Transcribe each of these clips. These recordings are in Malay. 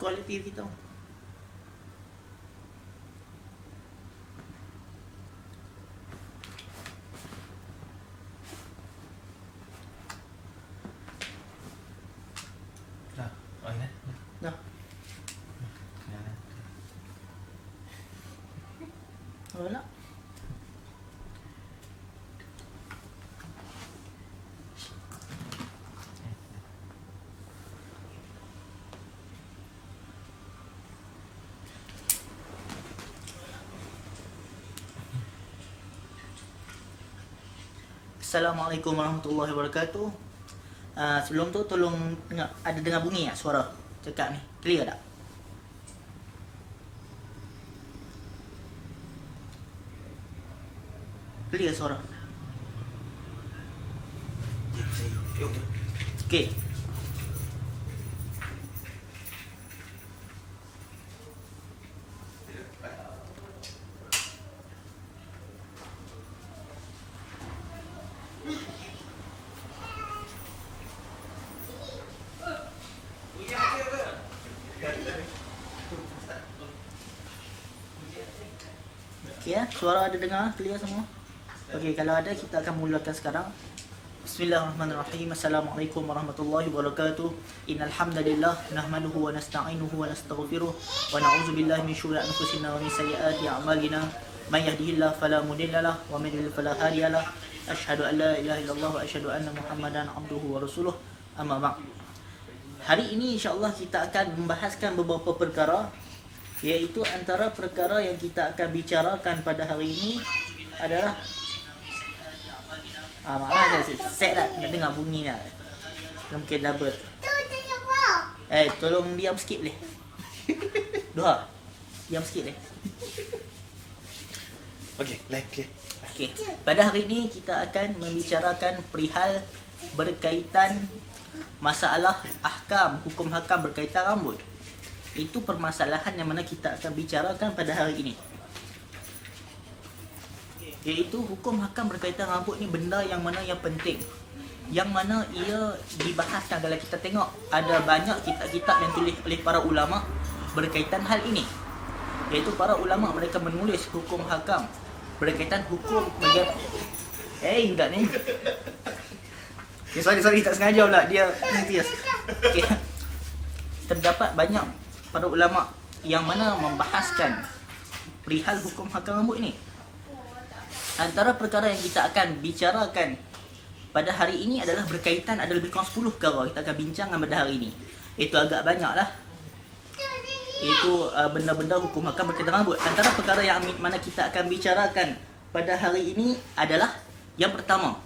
kualiti kita. Dah. Oh ya. Dah. Wala. Assalamualaikum warahmatullahi wabarakatuh. Sebelum tu tolong ada dengar bunyi tak suara cakap ni? Clear tak? Clear suara? Okey. Okey ya, suara ada dengar clear semua? Okey, kalau ada kita akan mulakan sekarang. Bismillahirrahmanirrahim. Assalamualaikum warahmatullahi wabarakatuh. Innal hamdalillah nahmaduhu wa nasta'inuhu wa nastaghfiruh wa na'udzu billahi min syururi anfusina wa min sayyiati a'malina. May yahdihillahu fala mudilla lahu wa may yudlil fala hadiya lahu. Asyhadu an la ilaha illallah wa asyhadu anna Muhammadan abduhu wa rasuluh. Amma ba'd. Hari ini insya-Allah kita akan membahaskan beberapa perkara, iaitu antara perkara yang kita akan bicarakan pada hari ini adalah maaf saya set tak nak dengar bunyi lah. Mungkin double. Tolong diam sikit boleh? Doa. Diam sikit boleh? Okey, like clear. Okey. Pada hari ini kita akan membicarakan perihal berkaitan masalah ahkam, hukum hakam berkaitan rambut. Itu permasalahan yang mana kita akan bicarakan pada hari ini. Iaitu hukum hakam berkaitan rambut ni benda yang mana yang penting, yang mana ia dibahaskan. Kalau kita tengok ada banyak kitab-kitab yang tulis oleh para ulama berkaitan hal ini, iaitu para ulama mereka menulis hukum hakam berkaitan hukum budak ni. Sorry tak sengaja pula dia netias. Okay. Terdapat banyak para ulama yang mana membahaskan perihal hukum hakam rambut ini. Antara perkara yang kita akan bicarakan pada hari ini adalah berkaitan, ada lebih kurang 10 perkara kita akan bincangkan pada hari ini. Itu agak banyak lah. Itu benda-benda hukum hakam berkaitan rambut. Antara perkara yang mana kita akan bicarakan pada hari ini adalah yang pertama,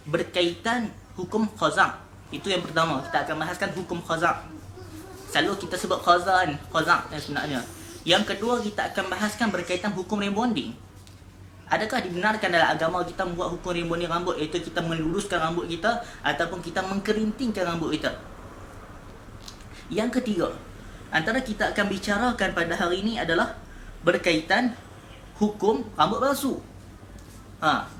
berkaitan hukum khazan. Itu yang pertama, kita akan bahaskan hukum khazan. Selalu kita sebut khazan sebenarnya. Yang kedua, kita akan bahaskan berkaitan hukum rebonding. Adakah dibenarkan dalam agama kita membuat hukum rebonding rambut, iaitu kita meluruskan rambut kita ataupun kita mengkerintingkan rambut kita? Yang ketiga, antara kita akan bicarakan pada hari ini adalah berkaitan hukum rambut palsu.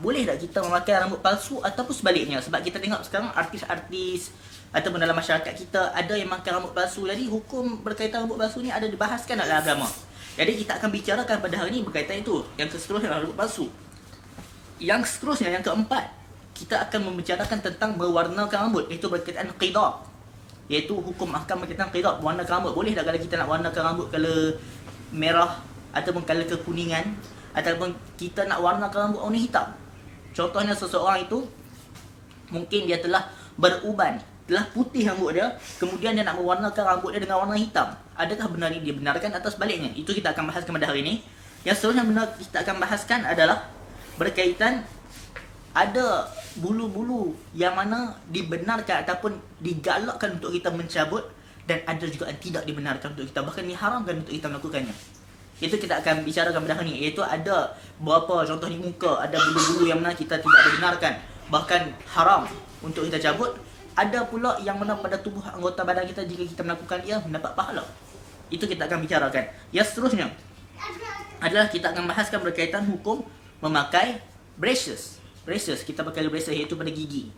Boleh tak kita memakai rambut palsu ataupun sebaliknya? Sebab kita tengok sekarang artis-artis ataupun dalam masyarakat kita ada yang memakai rambut palsu. Jadi hukum berkaitan rambut palsu ni ada dibahaskan dalam agama. Jadi kita akan bicarakan pada hari ini berkaitan itu. Yang seterusnya rambut palsu. Yang seterusnya, yang keempat, kita akan membicarakan tentang mewarnakan rambut. Itu berkaitan qidab, iaitu hukum ahkam berkaitan qidab, warnakan rambut. Boleh tak kalau kita nak warnakan rambut color merah ataupun color kekuningan, ataupun kita nak warnakan rambut warna hitam? Contohnya seseorang itu mungkin dia telah beruban, telah putih rambut dia, kemudian dia nak mewarnakan rambut dia dengan warna hitam. Adakah benar ini dibenarkan atau sebaliknya? Itu kita akan bahaskan pada hari ini. Yang seterusnya kita akan bahaskan adalah berkaitan ada bulu-bulu yang mana dibenarkan ataupun digalakkan untuk kita mencabut, dan ada juga yang tidak dibenarkan untuk kita, bahkan diharamkan untuk kita melakukannya. Itu kita akan bicarakan pada hari ini, iaitu ada beberapa contoh di muka, ada bulu-bulu yang mana kita tidak dibenarkan, bahkan haram untuk kita cabut. Ada pula yang mana pada tubuh anggota badan kita, jika kita melakukan ia mendapat pahala. Itu kita akan bicarakan. Yang seterusnya adalah kita akan bahaskan berkaitan hukum memakai braces. Kita pakai braces iaitu pada gigi.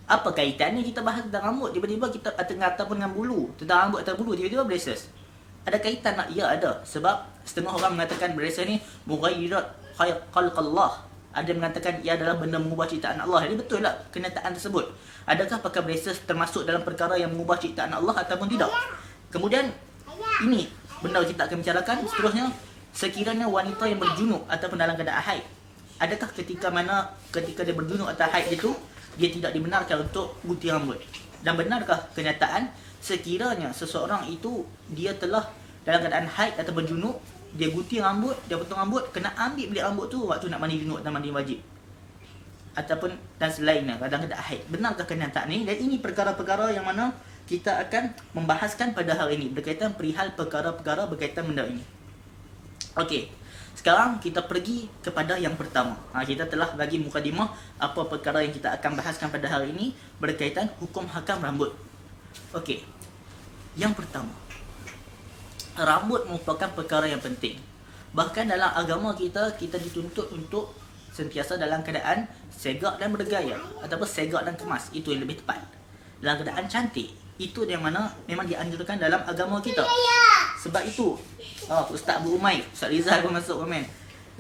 Apa kaitannya kita bahas tentang rambut, tiba-tiba kita ataupun dengan bulu, tentang rambut atau bulu, tiba-tiba braces. Ada kaitan tak? Ya, ada. Sebab setengah orang mengatakan bracer ni mughayyirat khalqallah. Ada yang mengatakan ia adalah benda mengubah ciptaan Allah. Jadi betul tak kenyataan tersebut? Adakah pakai bracer termasuk dalam perkara yang mengubah ciptaan Allah ataupun tidak? Kemudian ini benda kita akan bicarakan seterusnya. Sekiranya wanita yang berjunuk ataupun dalam keadaan haid, adakah ketika dia berjunuk atau haid itu dia tidak dibenarkan untuk gunting rambut? Dan benarkah kenyataan sekiranya seseorang itu dia telah dalam keadaan haid atau berjunuk, dia gunting rambut, dia potong rambut, kena ambil bilik rambut tu waktu nak mandi junuk atau mandi wajib ataupun dan selainnya dalam keadaan haid? Benarkah kenyataan ini? Dan ini perkara-perkara yang mana kita akan membahaskan pada hari ini berkaitan perihal perkara-perkara berkaitan benda ini. Okey, sekarang kita pergi kepada yang pertama. Kita telah bagi mukadimah apa perkara yang kita akan bahaskan pada hari ini berkaitan hukum hakam rambut. Okey, yang pertama, rambut merupakan perkara yang penting. Bahkan dalam agama kita dituntut untuk sentiasa dalam keadaan segak dan bergaya, ataupun segak dan kemas. Itu yang lebih tepat. Dalam keadaan cantik. Itu yang mana memang dianjurkan dalam agama kita. Sebab itu, Ustaz Abu Umair, Ustaz Rizal pun masuk komen.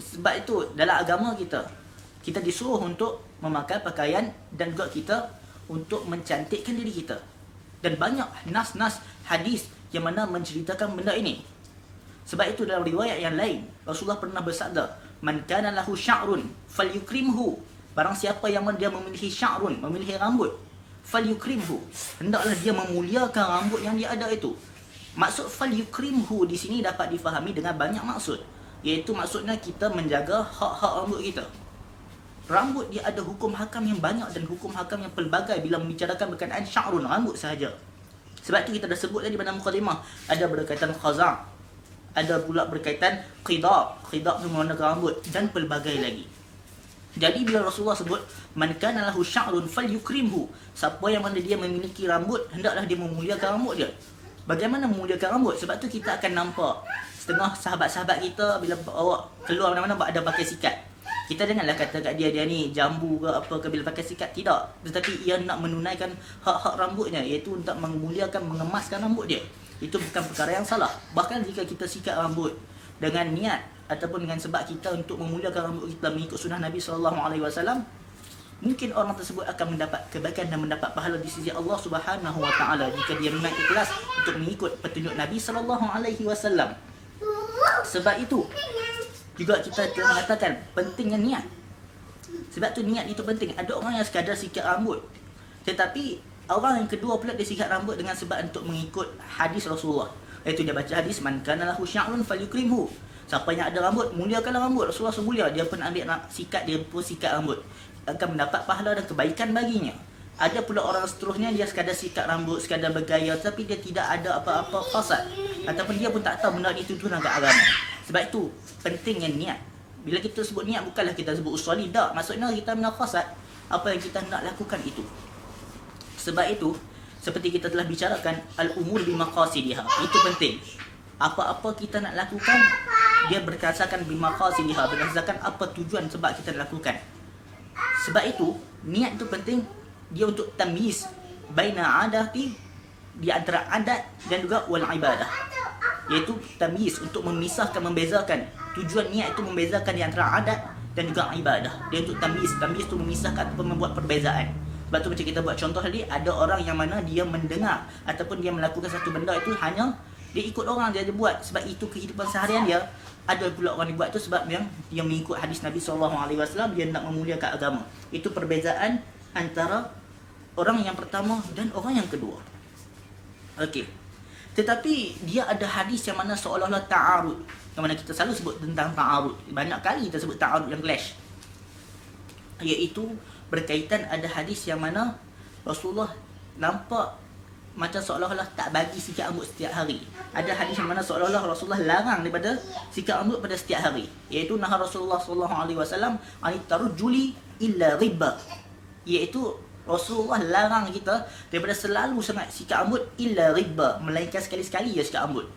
Sebab itu dalam agama kita disuruh untuk memakai pakaian dan juga kita untuk mencantikkan diri kita. Dan banyak nas-nas hadis yang mana menceritakan benda ini. Sebab itu dalam riwayat yang lain, Rasulullah pernah bersabda, "Man kana lahu sya'run falyukrimhu." Barang siapa yang dia memiliki sya'run, memiliki rambut, falyukrimhu, hendaklah dia memuliakan rambut yang dia ada itu. Maksud falyukrimhu di sini dapat difahami dengan banyak maksud, iaitu maksudnya kita menjaga hak-hak rambut kita. Rambut dia ada hukum hakam yang banyak dan hukum hakam yang pelbagai bila membicarakan berkaitan sya'run, rambut sahaja. Sebab tu kita dah sebut tadi pada mukadimah, ada berkaitan khazam, ada pula berkaitan qidab. Qidab tu menggunakan rambut dan pelbagai lagi. Jadi bila Rasulullah sebut man kana lahu sya'run falyukrimhu, siapa yang mana dia memiliki rambut, hendaklah dia memuliakan rambut dia. Bagaimana memuliakan rambut? Sebab tu kita akan nampak setengah sahabat-sahabat kita bila bawa keluar mana-mana ada pakai sikat. Kita janganlah kata kat dia ni jambu ke apa ke bila pakai sikat, tidak. Tetapi ia nak menunaikan hak-hak rambutnya, iaitu untuk memuliakan, mengemaskan rambut dia. Itu bukan perkara yang salah. Bahkan jika kita sikat rambut dengan niat ataupun dengan sebab kita untuk memuliakan rambut kita mengikut sunnah Nabi SAW, mungkin orang tersebut akan mendapat kebaikan dan mendapat pahala di sisi Allah Subhanahu Wa Taala jika dia memang ikhlas untuk mengikut petunjuk Nabi SAW. Sebab itu juga kita telah mengatakan pentingnya niat. Sebab tu niat itu penting. Ada orang yang sekadar sikat rambut, tetapi orang yang kedua pula dia sikat rambut dengan sebab untuk mengikut hadis Rasulullah, iaitu dia baca hadis man kana lahu sya'run falyukrimhu. Siapa yang ada rambut, muliakanlah rambut. Rasulullah semulia, dia pun ambil sikat, dia pun sikat rambut, akan mendapat pahala dan kebaikan baginya. Ada pula orang seterusnya, dia sekadar sikat rambut, sekadar bergaya, tapi dia tidak ada apa-apa fasad, ataupun dia pun tak tahu benda itu tuntunan kat agama. Sebab itu pentingnya niat. Bila kita sebut niat, bukanlah kita sebut usuli, tak. Maksudnya kita menafasat apa yang kita nak lakukan itu. Sebab itu, seperti kita telah bicarakan, al-umur bimaqasidiha, itu penting. Apa-apa kita nak lakukan, dia berdasarkan bimaqasidiha, berdasarkan apa tujuan sebab kita lakukan. Sebab itu, niat itu penting. Dia untuk tamyiz baina adati, di antara adat dan juga wal ibadah, iaitu tamyiz, untuk memisahkan, membezakan. Tujuan niat itu membezakan di antara adat dan juga ibadah. Dia untuk tamyiz. Tamyiz itu memisahkan ataupun membuat perbezaan. Sebab tu macam kita buat contoh tadi, ada orang yang mana dia mendengar ataupun dia melakukan satu benda itu hanya dia ikut orang, dia buat sebab itu kehidupan seharian dia. Ada pula orang yang buat itu sebab yang dia mengikut hadis Nabi SAW, dia nak memuliakan agama. Itu perbezaan antara orang yang pertama dan orang yang kedua. Okey. Tetapi dia ada hadis yang mana seolah-olah ta'arud, yang mana kita selalu sebut tentang ta'arud. Banyak kali kita sebut ta'arud yang clash, iaitu berkaitan ada hadis yang mana Rasulullah nampak macam seolah-olah tak bagi sikat rambut setiap hari. Ada hadis yang mana seolah-olah Rasulullah larang daripada sikat rambut pada setiap hari, iaitu nah Rasulullah SAW ani tarujuli illa riba, iaitu Rasulullah larang kita daripada selalu sangat sikat rambut illa riba, melainkan sekali-sekali je sikat rambut.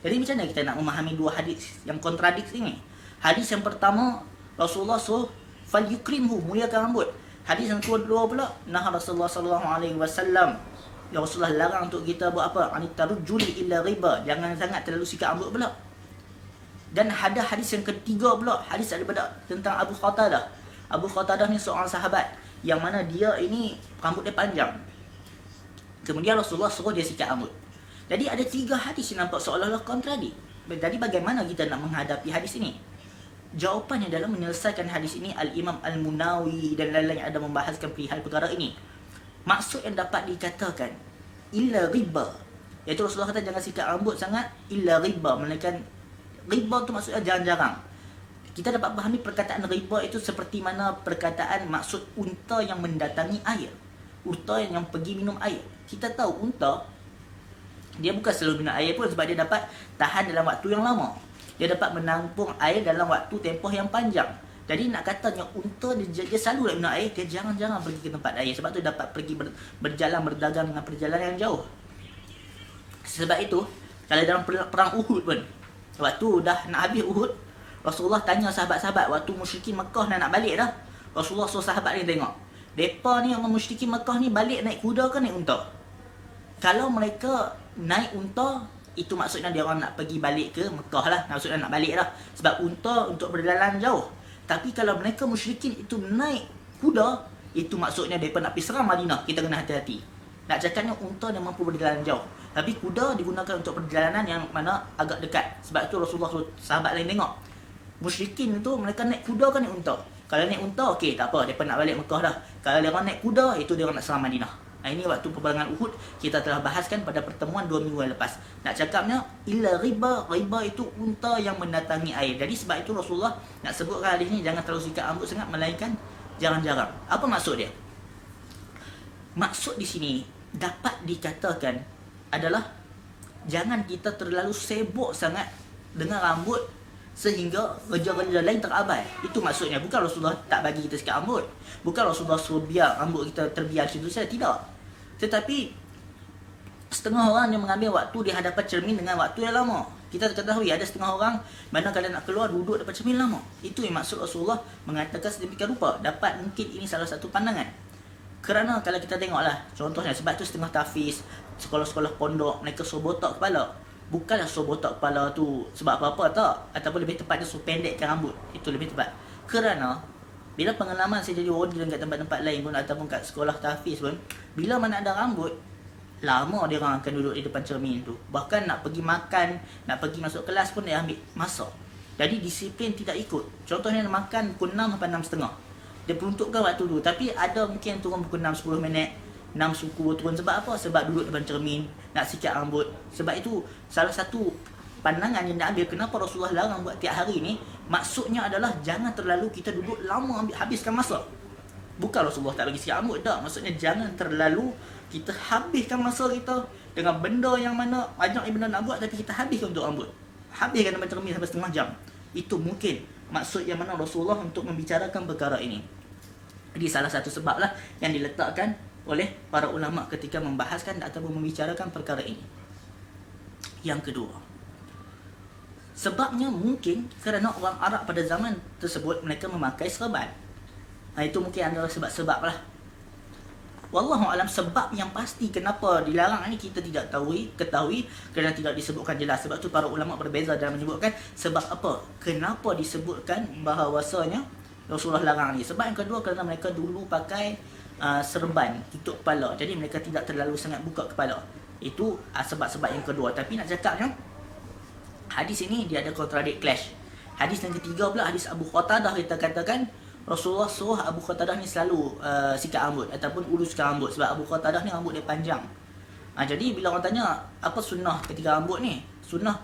Jadi macam mana kita nak memahami dua hadis yang kontradiksi ini? Hadis yang pertama, Rasulullah suruh falyukrimhu, muliakan rambut. Hadis yang kedua pula, nah Rasulullah SAW Ya Rasulullah larang untuk kita buat apa? Anitarujuli illa riba. Jangan sangat terlalu sikap rambut pula. Dan ada hadis yang ketiga pula, hadis daripada tentang Abu Qatadah. Abu Qatadah ni seorang sahabat yang mana dia ini rambut dia panjang. Kemudian Rasulullah suruh dia sikat rambut. Jadi ada 3 hadis yang nampak seolah-olah kontradik. Jadi bagaimana kita nak menghadapi hadis ini? Jawapannya dalam menyelesaikan hadis ini, Al-Imam Al-Munawi dan lain-lain yang ada membahaskan perihal perkara ini. Maksud yang dapat dikatakan illa riba, iaitu Rasulullah kata jangan sikat rambut sangat illa riba, melainkan riba tu maksudnya jarang-jarang. Kita dapat fahami perkataan riba itu seperti mana perkataan maksud unta yang mendatangi air, unta yang pergi minum air. Kita tahu unta dia bukan selalu minum air pun sebab dia dapat tahan dalam waktu yang lama. Dia dapat menampung air dalam waktu tempoh yang panjang. Jadi nak katanya unta dia selalu nak minum air, dia jarang-jarang pergi ke tempat air. Sebab tu dapat pergi berjalan berdagang dengan perjalanan yang jauh. Sebab itu kalau dalam perang Uhud pun, waktu dah nak habis Uhud, Rasulullah tanya sahabat-sahabat waktu musyrikin Mekah nak balik dah. Rasulullah suruh sahabat ni tengok, depa ni orang musyrikin Mekah ni balik naik kuda ke naik unta? Kalau mereka naik unta, itu maksudnya dia orang nak pergi balik ke Mekah lah. Maksudnya nak balik lah. Sebab unta untuk berjalan jauh. Tapi kalau mereka musyrikin itu naik kuda, itu maksudnya mereka nak pergi serang Madinah. Kita kena hati-hati. Nak cakapnya unta dia mampu berjalan jauh. Tapi kuda digunakan untuk perjalanan yang mana agak dekat. Sebab itu Rasulullah sahabat lain tengok, musyrikin itu mereka naik kuda kan naik unta? Kalau naik unta, okey, tak apa, mereka nak balik Mekah dah. Kalau mereka naik kuda, itu dia orang nak serang Madinah. Nah, ini waktu peperangan Uhud kita telah bahaskan pada pertemuan 2 minggu yang lepas. Nak cakapnya illa riba, riba itu unta yang mendatangi air. Jadi sebab itu Rasulullah nak sebutkan hadis ni jangan terlalu sikat rambut sangat, melainkan jarang-jarang. Apa maksud dia? Maksud di sini dapat dikatakan adalah jangan kita terlalu sibuk sangat dengan rambut sehingga kerja-kerja lain terabai. Itu maksudnya. Bukan Rasulullah tak bagi kita sikat rambut. Bukan Rasulullah suruh biar rambut kita terbiar situ saja. Tidak. Tetapi setengah orang yang mengambil waktu di hadapan cermin dengan waktu yang lama. Kita ketahui ada setengah orang mana kalau nak keluar duduk depan cermin lama. Itu yang maksud Rasulullah mengatakan sedemikian rupa. Dapat mungkin ini salah satu pandangan. Kerana kalau kita tengoklah contohnya, sebab tu setengah tahfiz, sekolah-sekolah pondok mereka suruh botak kepala. Bukanlah suruh botak kepala tu sebab apa-apa tak, ataupun lebih tepatnya suruh pendekkan rambut. Itu lebih tepat. Kerana bila pengalaman saya jadi warden kat tempat-tempat lain pun ataupun kat sekolah tahfiz pun, bila mana ada rambut, lama dia orang akan duduk di depan cermin tu. Bahkan nak pergi makan, nak pergi masuk kelas pun dia ambil masa. Jadi disiplin tidak ikut. Contohnya makan pukul 6 sampai 6.30. Dia peruntukkan waktu tu. Tapi ada mungkin turun pukul 6, 10 minit. 6 suku turun sebab apa? Sebab duduk depan cermin, nak sikat rambut. Sebab itu salah satu pandangan yang nak ambil kenapa Rasulullah larang buat tiap hari ni, maksudnya adalah jangan terlalu kita duduk lama habiskan masa. Bukan Rasulullah tak bagi sikat rambut, tak. Maksudnya jangan terlalu kita habiskan masa kita dengan benda yang mana banyak benda nak buat tapi kita habiskan untuk rambut. Habiskan depan cermin sampai setengah jam. Itu mungkin maksud yang mana Rasulullah untuk membicarakan perkara ini. Jadi salah satu sebab lah yang diletakkan oleh para ulama ketika membahaskan ataupun membicarakan perkara ini. Yang kedua, sebabnya mungkin kerana orang Arab pada zaman tersebut mereka memakai serban. Itu mungkin adalah sebab-sebab lah. Wallahualam, sebab yang pasti kenapa dilarang ini kita tidak ketahui kerana tidak disebutkan jelas. Sebab tu para ulama berbeza dalam menyebutkan sebab apa, kenapa disebutkan bahawasanya Rasulullah larang ni. Sebab yang kedua kerana mereka dulu pakai serban tutup kepala, jadi mereka tidak terlalu sangat buka kepala. Itu sebab-sebab yang kedua. Tapi nak cakapnya hadis ini dia ada contradict clash. Hadis yang ketiga pula, hadis Abu Qatadah, kita katakan Rasulullah suruh Abu Qatadah ni selalu sikat rambut ataupun uluskan rambut. Sebab Abu Qatadah ni rambut dia panjang. Jadi bila orang tanya apa sunnah ketika rambut ni, sunnah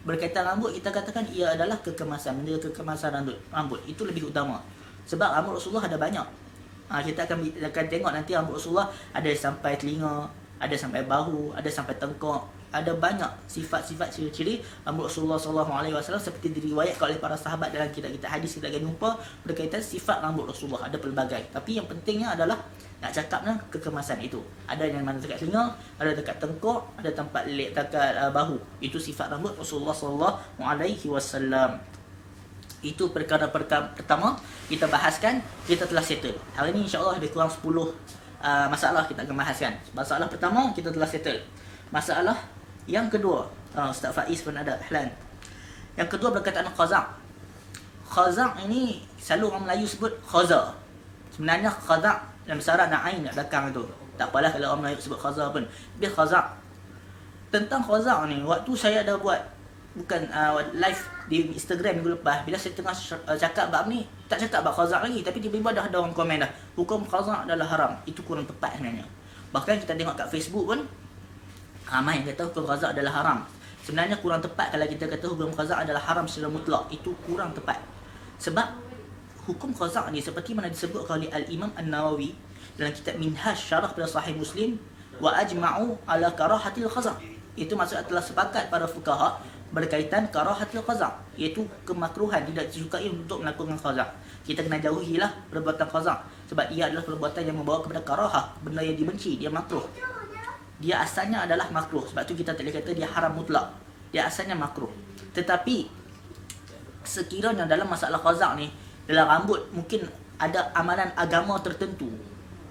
berkaitan rambut, kita katakan ia adalah kekemasan, menjaga kekemasan rambut. Itu lebih utama. Sebab rambut Rasulullah ada banyak. Kita akan tengok nanti rambut Rasulullah ada sampai telinga, ada sampai bahu, ada sampai tengkok. Ada banyak sifat-sifat ciri-ciri rambut Rasulullah SAW seperti diriwayatkan oleh para sahabat dalam kitab-kitab hadis. Kita akan jumpa berkaitan sifat rambut Rasulullah. Ada pelbagai. Tapi yang pentingnya adalah nak cakapnya kekemasan itu. Ada yang mana dekat telinga, ada dekat tengkok, ada tempat dekat bahu. Itu sifat rambut Rasulullah SAW. Itu perkara pertama kita bahaskan, kita telah settle. Hari ini insya-Allah lebih kurang 10 masalah kita akan bahaskan. Masalah pertama kita telah settle. Masalah yang kedua, Ustaz Faiz pun ada ihlan. Yang kedua berkaitan qaza'. Qaza' ini selalu orang Melayu sebut khaza. Sebenarnya qaza' dalam syarat dan ain kat belakang tu. Tak apalah kalau orang Melayu sebut khaza pun. Dia qaza'. Tentang qaza' ni, waktu saya ada buat live di Instagram minggu lepas, bila saya tengah cakap bab ni, tak cakap bab qaza' lagi, tapi tiba-tiba dah ada orang komen dah, hukum qaza' adalah haram. Itu kurang tepat sebenarnya. Bahkan kita tengok kat Facebook pun ramai yang kata hukum qaza' adalah haram. Sebenarnya kurang tepat kalau kita kata hukum qaza' adalah haram secara mutlak. Itu kurang tepat. Sebab hukum qaza' ni seperti mana disebutkan oleh Al-Imam An-Nawawi dalam kitab Minhaj Syarah pada Sahih Muslim, wa ajma'u ala karahatil qaza'. Itu maksud telah sepakat para fuqaha berkaitan karahatil qaza', iaitu kemakruhan, tidak disukai untuk melakukan qaza'. Kita kena jauhilah perbuatan qaza' sebab ia adalah perbuatan yang membawa kepada karahah, benda yang dibenci, dia makruh. Dia asalnya adalah makruh. Sebab tu kita tak boleh kata dia haram mutlak. Dia asalnya makruh. Tetapi sekiranya dalam masalah qaza' ni, dalam rambut mungkin ada amalan agama tertentu,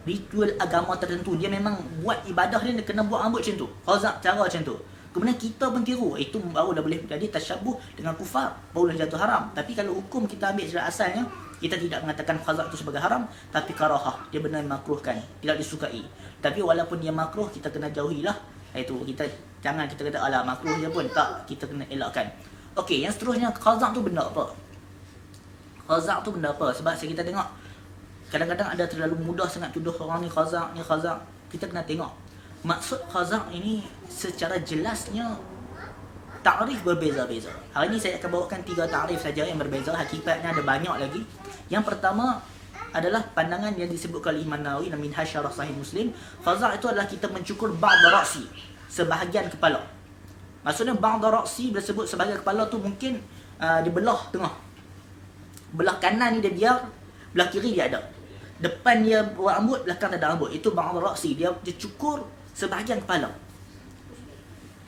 ritual agama tertentu, dia memang buat ibadah dia kena buat rambut macam tu, qaza' cara macam tu. Kemudian kita pun tiru, itu baru dah boleh jadi tasyabuh dengan kufar, baru dah jatuh haram. Tapi kalau hukum kita ambil secara asalnya, kita tidak mengatakan qaza' itu sebagai haram, tapi karahah, dia benar makruhkan, tidak disukai. Tapi walaupun dia makruh, kita kena jauhilah. Itu kita jangan kita kata alah makruh je pun, tak, kita kena elakkan. Okey, yang seterusnya, qaza' tu benda apa? Qaza' tu benda apa? Sebab kita tengok kadang-kadang ada terlalu mudah sangat tuduh orang ni qaza', ni qaza'. Kita kena tengok maksud qaza' ini secara jelasnya. Takrif berbeza-beza. Hari ini saya akan bawakan 3 takrif saja yang berbeza. Hakikatnya ada banyak lagi. Yang pertama adalah pandangan yang disebutkan oleh Imam Nawawi dalam Minhaj Syarah Sahih Muslim. Qaza' itu adalah kita mencukur ba'd ra'si, sebahagian kepala. Maksudnya ba'd ra'si bila sebut sebahagian kepala tu mungkin dibelah tengah. Belah kanan ni dia biar, belah kiri dia ada. Depan dia buat rambut, belakang tak ada rambut. Itu ba'd ra'si, dia cukur sebahagian kepala.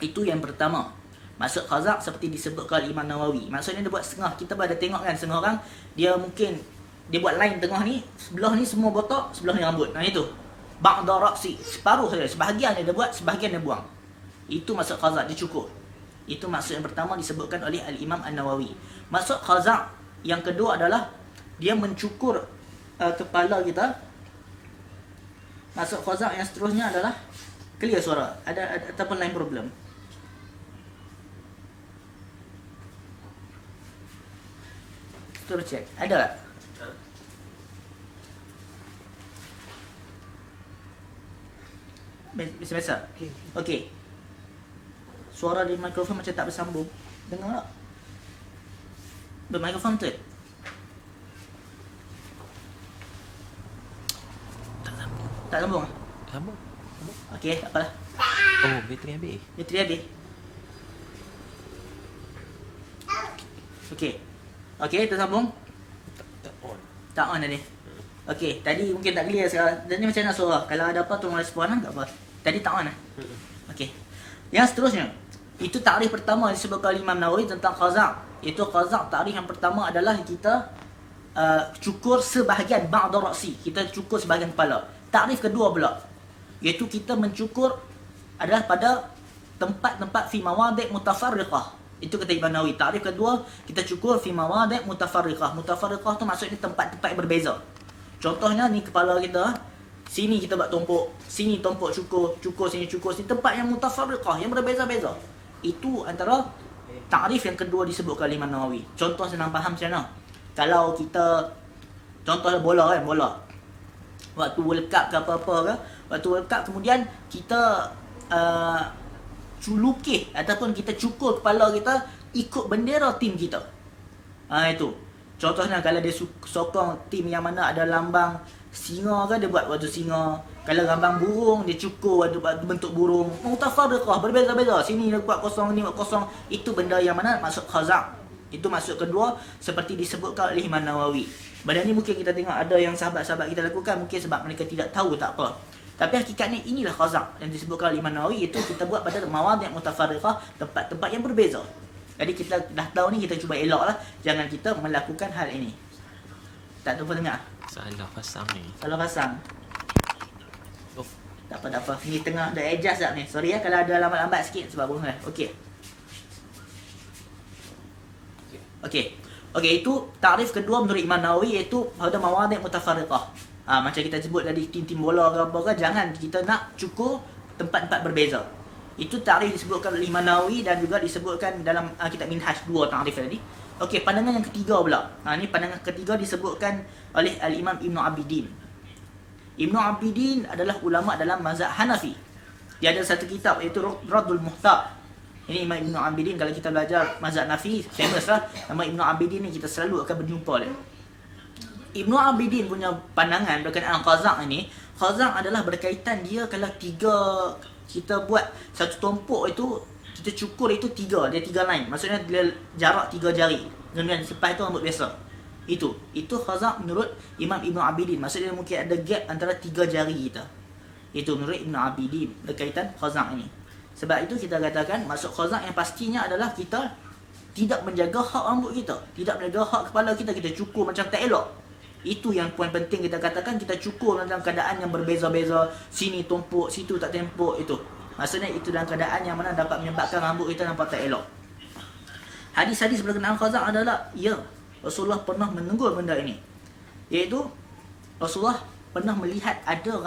Itu yang pertama. Maksud qaza' seperti disebutkan oleh Imam Nawawi. Maksudnya dia buat setengah. Kita pada tengok kan setengah orang, dia mungkin dia buat line tengah ni, sebelah ni semua botak, sebelah ni rambut. Nah itu ba'd ra'si, separuh saja, sebahagian dia buat, sebahagian dia buang. Itu maksud qaza', dia cukur. Itu maksud yang pertama disebutkan oleh Al-Imam An-Nawawi. Maksud qaza' yang kedua adalah dia mencukur kepala kita. Maksud qaza' yang seterusnya adalah clear suara, ada ataupun lain problem. Terus cek, ada tak? Biasa-biasa? Okey. Suara di mikrofon macam tak bersambung. Dengar tak? Mikrofon tu? Tak sambung? Sambung. Okey, tak apalah. Oh, bateri habis. Bateri habis. Okey. Okey, tersambung? Tak on. Tak on tadi. Okey, tadi mungkin tak clear sekarang. Dan ni macam mana suara? Kalau ada apa tolong respon lah, tak apa. Tadi tak on lah. Okey. Yang seterusnya, itu takrif pertama disebutkan oleh Imam Nawawi tentang qaza'. Itu qaza' takrif yang pertama adalah kita cukur sebahagian ba'd ra'si. Kita cukur sebahagian kepala. Takrif kedua pula, iaitu kita mencukur adalah pada tempat-tempat fi mawadi' mutafarriqah. Itu kata Imam Nawawi. Takrif kedua, kita cukur fi mawadi' mutafarriqah. Mutafarriqah tu maksudnya tempat-tempat yang berbeza. Contohnya ni kepala kita, sini kita buat tumpuk, sini tumpuk cukur sini cukur sini, tempat yang mutafarriqah, yang berbeza-beza. Itu antara takrif yang kedua disebutkan oleh Imam Nawawi. Contoh senang faham macam mana? Kalau kita contohnya bola kan, bola. Waktu World Cup ke apa-apa ke, waktu World Cup kemudian kita lukis ataupun kita cukur kepala kita ikut bendera tim kita. Itu. Contohnya kalau dia sokong tim yang mana ada lambang singa ke, dia buat waktu singa. Kalau lambang burung, dia cukur ada bentuk burung. Mutafarriqah, berbeza-beza. Sini dia buat kosong, ni buat kosong. Itu benda yang mana maksud qaza'. Itu maksud kedua seperti disebutkan oleh Imam Nawawi. Benda ni mungkin kita tengok ada yang sahabat-sahabat kita lakukan, mungkin sebab mereka tidak tahu, tak apa. Tapi hakikatnya inilah qaza' yang disebutkan oleh Imam Nawawi, itu kita buat pada mawadi' mutafarriqah, tempat-tempat yang berbeza. Jadi kita dah tahu ni, kita cuba elaklah jangan kita melakukan hal ini. Tak tahu dengar? Salah pasang ni. Salah pasang. Tak apa. Ni tengah dah adjust tak ni. Sorry ya kalau ada lambat-lambat sikit sebab bunga. Okey. Okey, itu takrif kedua menurut Imam Nawawi, iaitu pada mawadhi' mutafarriqah. Macam kita sebut tadi tim-tim bola ke apa ke, jangan kita nak cukur tempat-tempat berbeza. Itu takrif disebutkan oleh Imam Nawawi dan juga disebutkan dalam kitab Minhaj 2 takrif tadi. Okey, pandangan yang ketiga pula. Ni pandangan ketiga disebutkan oleh Al-Imam Ibn Abidin. Ibn Abidin adalah ulama dalam mazhab Hanafi. Dia ada satu kitab iaitu Raddul Muhtar. Ini Imam Ibn Abidin, kalau kita belajar mazhab Hanafi, famous lah. Nama Ibn Abidin ni kita selalu akan berjumpa dia. Ibn Abidin punya pandangan berkenaan Qazaq ini, Qazaq adalah berkaitan dia kalau kita buat satu tumpuk itu, kita cukur itu dia 3 line. Maksudnya dia jarak 3 jari. Kemudian selepas itu rambut biasa. Itu Qazaq menurut Imam Ibn Abidin. Maksudnya mungkin ada gap antara 3 jari kita. Itu menurut Ibn Abidin berkaitan Qazaq ini. Sebab itu kita katakan maksud Qazaq yang pastinya adalah kita tidak menjaga hak rambut kita, tidak menjaga hak kepala kita, kita cukur macam tak elok. Itu yang poin penting kita katakan, kita cukur dalam keadaan yang berbeza-beza, sini tumpuk, situ tak tempuk, itu. Maksudnya itu dalam keadaan yang mana dapat menyebabkan rambut kita nampak tak elok. Hadis-hadis berkenaan Qazaq adalah, ya, Rasulullah pernah menegur benda ini. Iaitu Rasulullah pernah melihat ada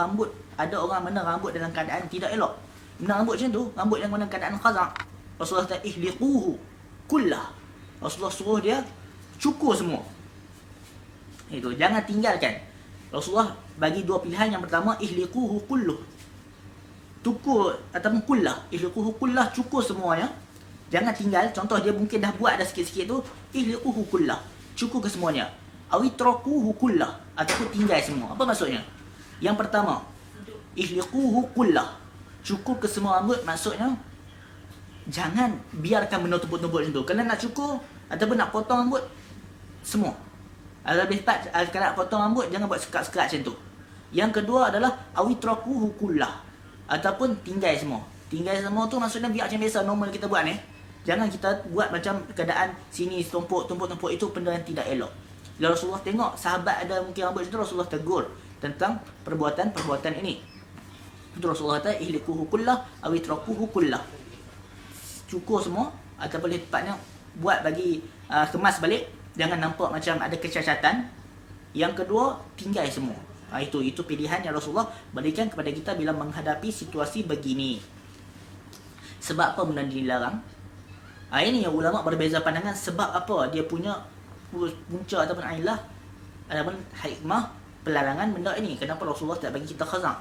orang mana rambut dalam keadaan tidak elok. Benda rambut macam tu, rambut yang mana keadaan Qazaq, Rasulullah kata ihliquhu kullah. Rasulullah suruh dia cukur semua. Itu, jangan tinggalkan. Rasulullah bagi 2 pilihan. Yang pertama, ihliquhu kulluh, cukur, ataupun kullah. Ihliquhu kullah, cukur semuanya, jangan tinggal. Contoh dia mungkin dah buat dah sikit-sikit tu, ihliquhu kullah, cukur ke semuanya. Awitrakuhu kullah, ataupun tinggal semua. Apa maksudnya? Yang pertama, ihliquhu kullah, cukur ke semua rambut, maksudnya jangan biarkan benda tumpuk-tumpuk macam tu. Kalau nak cukur ataupun nak potong rambut, semua. Lebih tepat, kalau nak potong rambut, jangan buat sekat-sekat macam tu. Yang kedua adalah awitrakuhu kullah, ataupun tinggal semua. Tinggal semua tu maksudnya biar macam biasa normal kita buat ni. Jangan kita buat macam keadaan sini tumpuk-tumpuk, itu benda yang tidak elok. Bila Rasulullah tengok sahabat ada mungkin rambut macam tu, Rasulullah tegur tentang perbuatan ini. Itu Rasulullah kata ihliquhu kullah awitrakuhu kullah, cukur semua, ataupun lebih tepatnya buat bagi kemas balik, jangan nampak macam ada kecacatan. Yang kedua, tinggal semua. Itu pilihan yang Rasulullah berikan kepada kita bila menghadapi situasi begini. Sebab apa benda dilarang? Ini yang ulama berbeza pandangan. Sebab apa dia punya punca ataupun ailah ataupun hikmah pelarangan benda ini. Kenapa Rasulullah tak bagi kita Qazaq?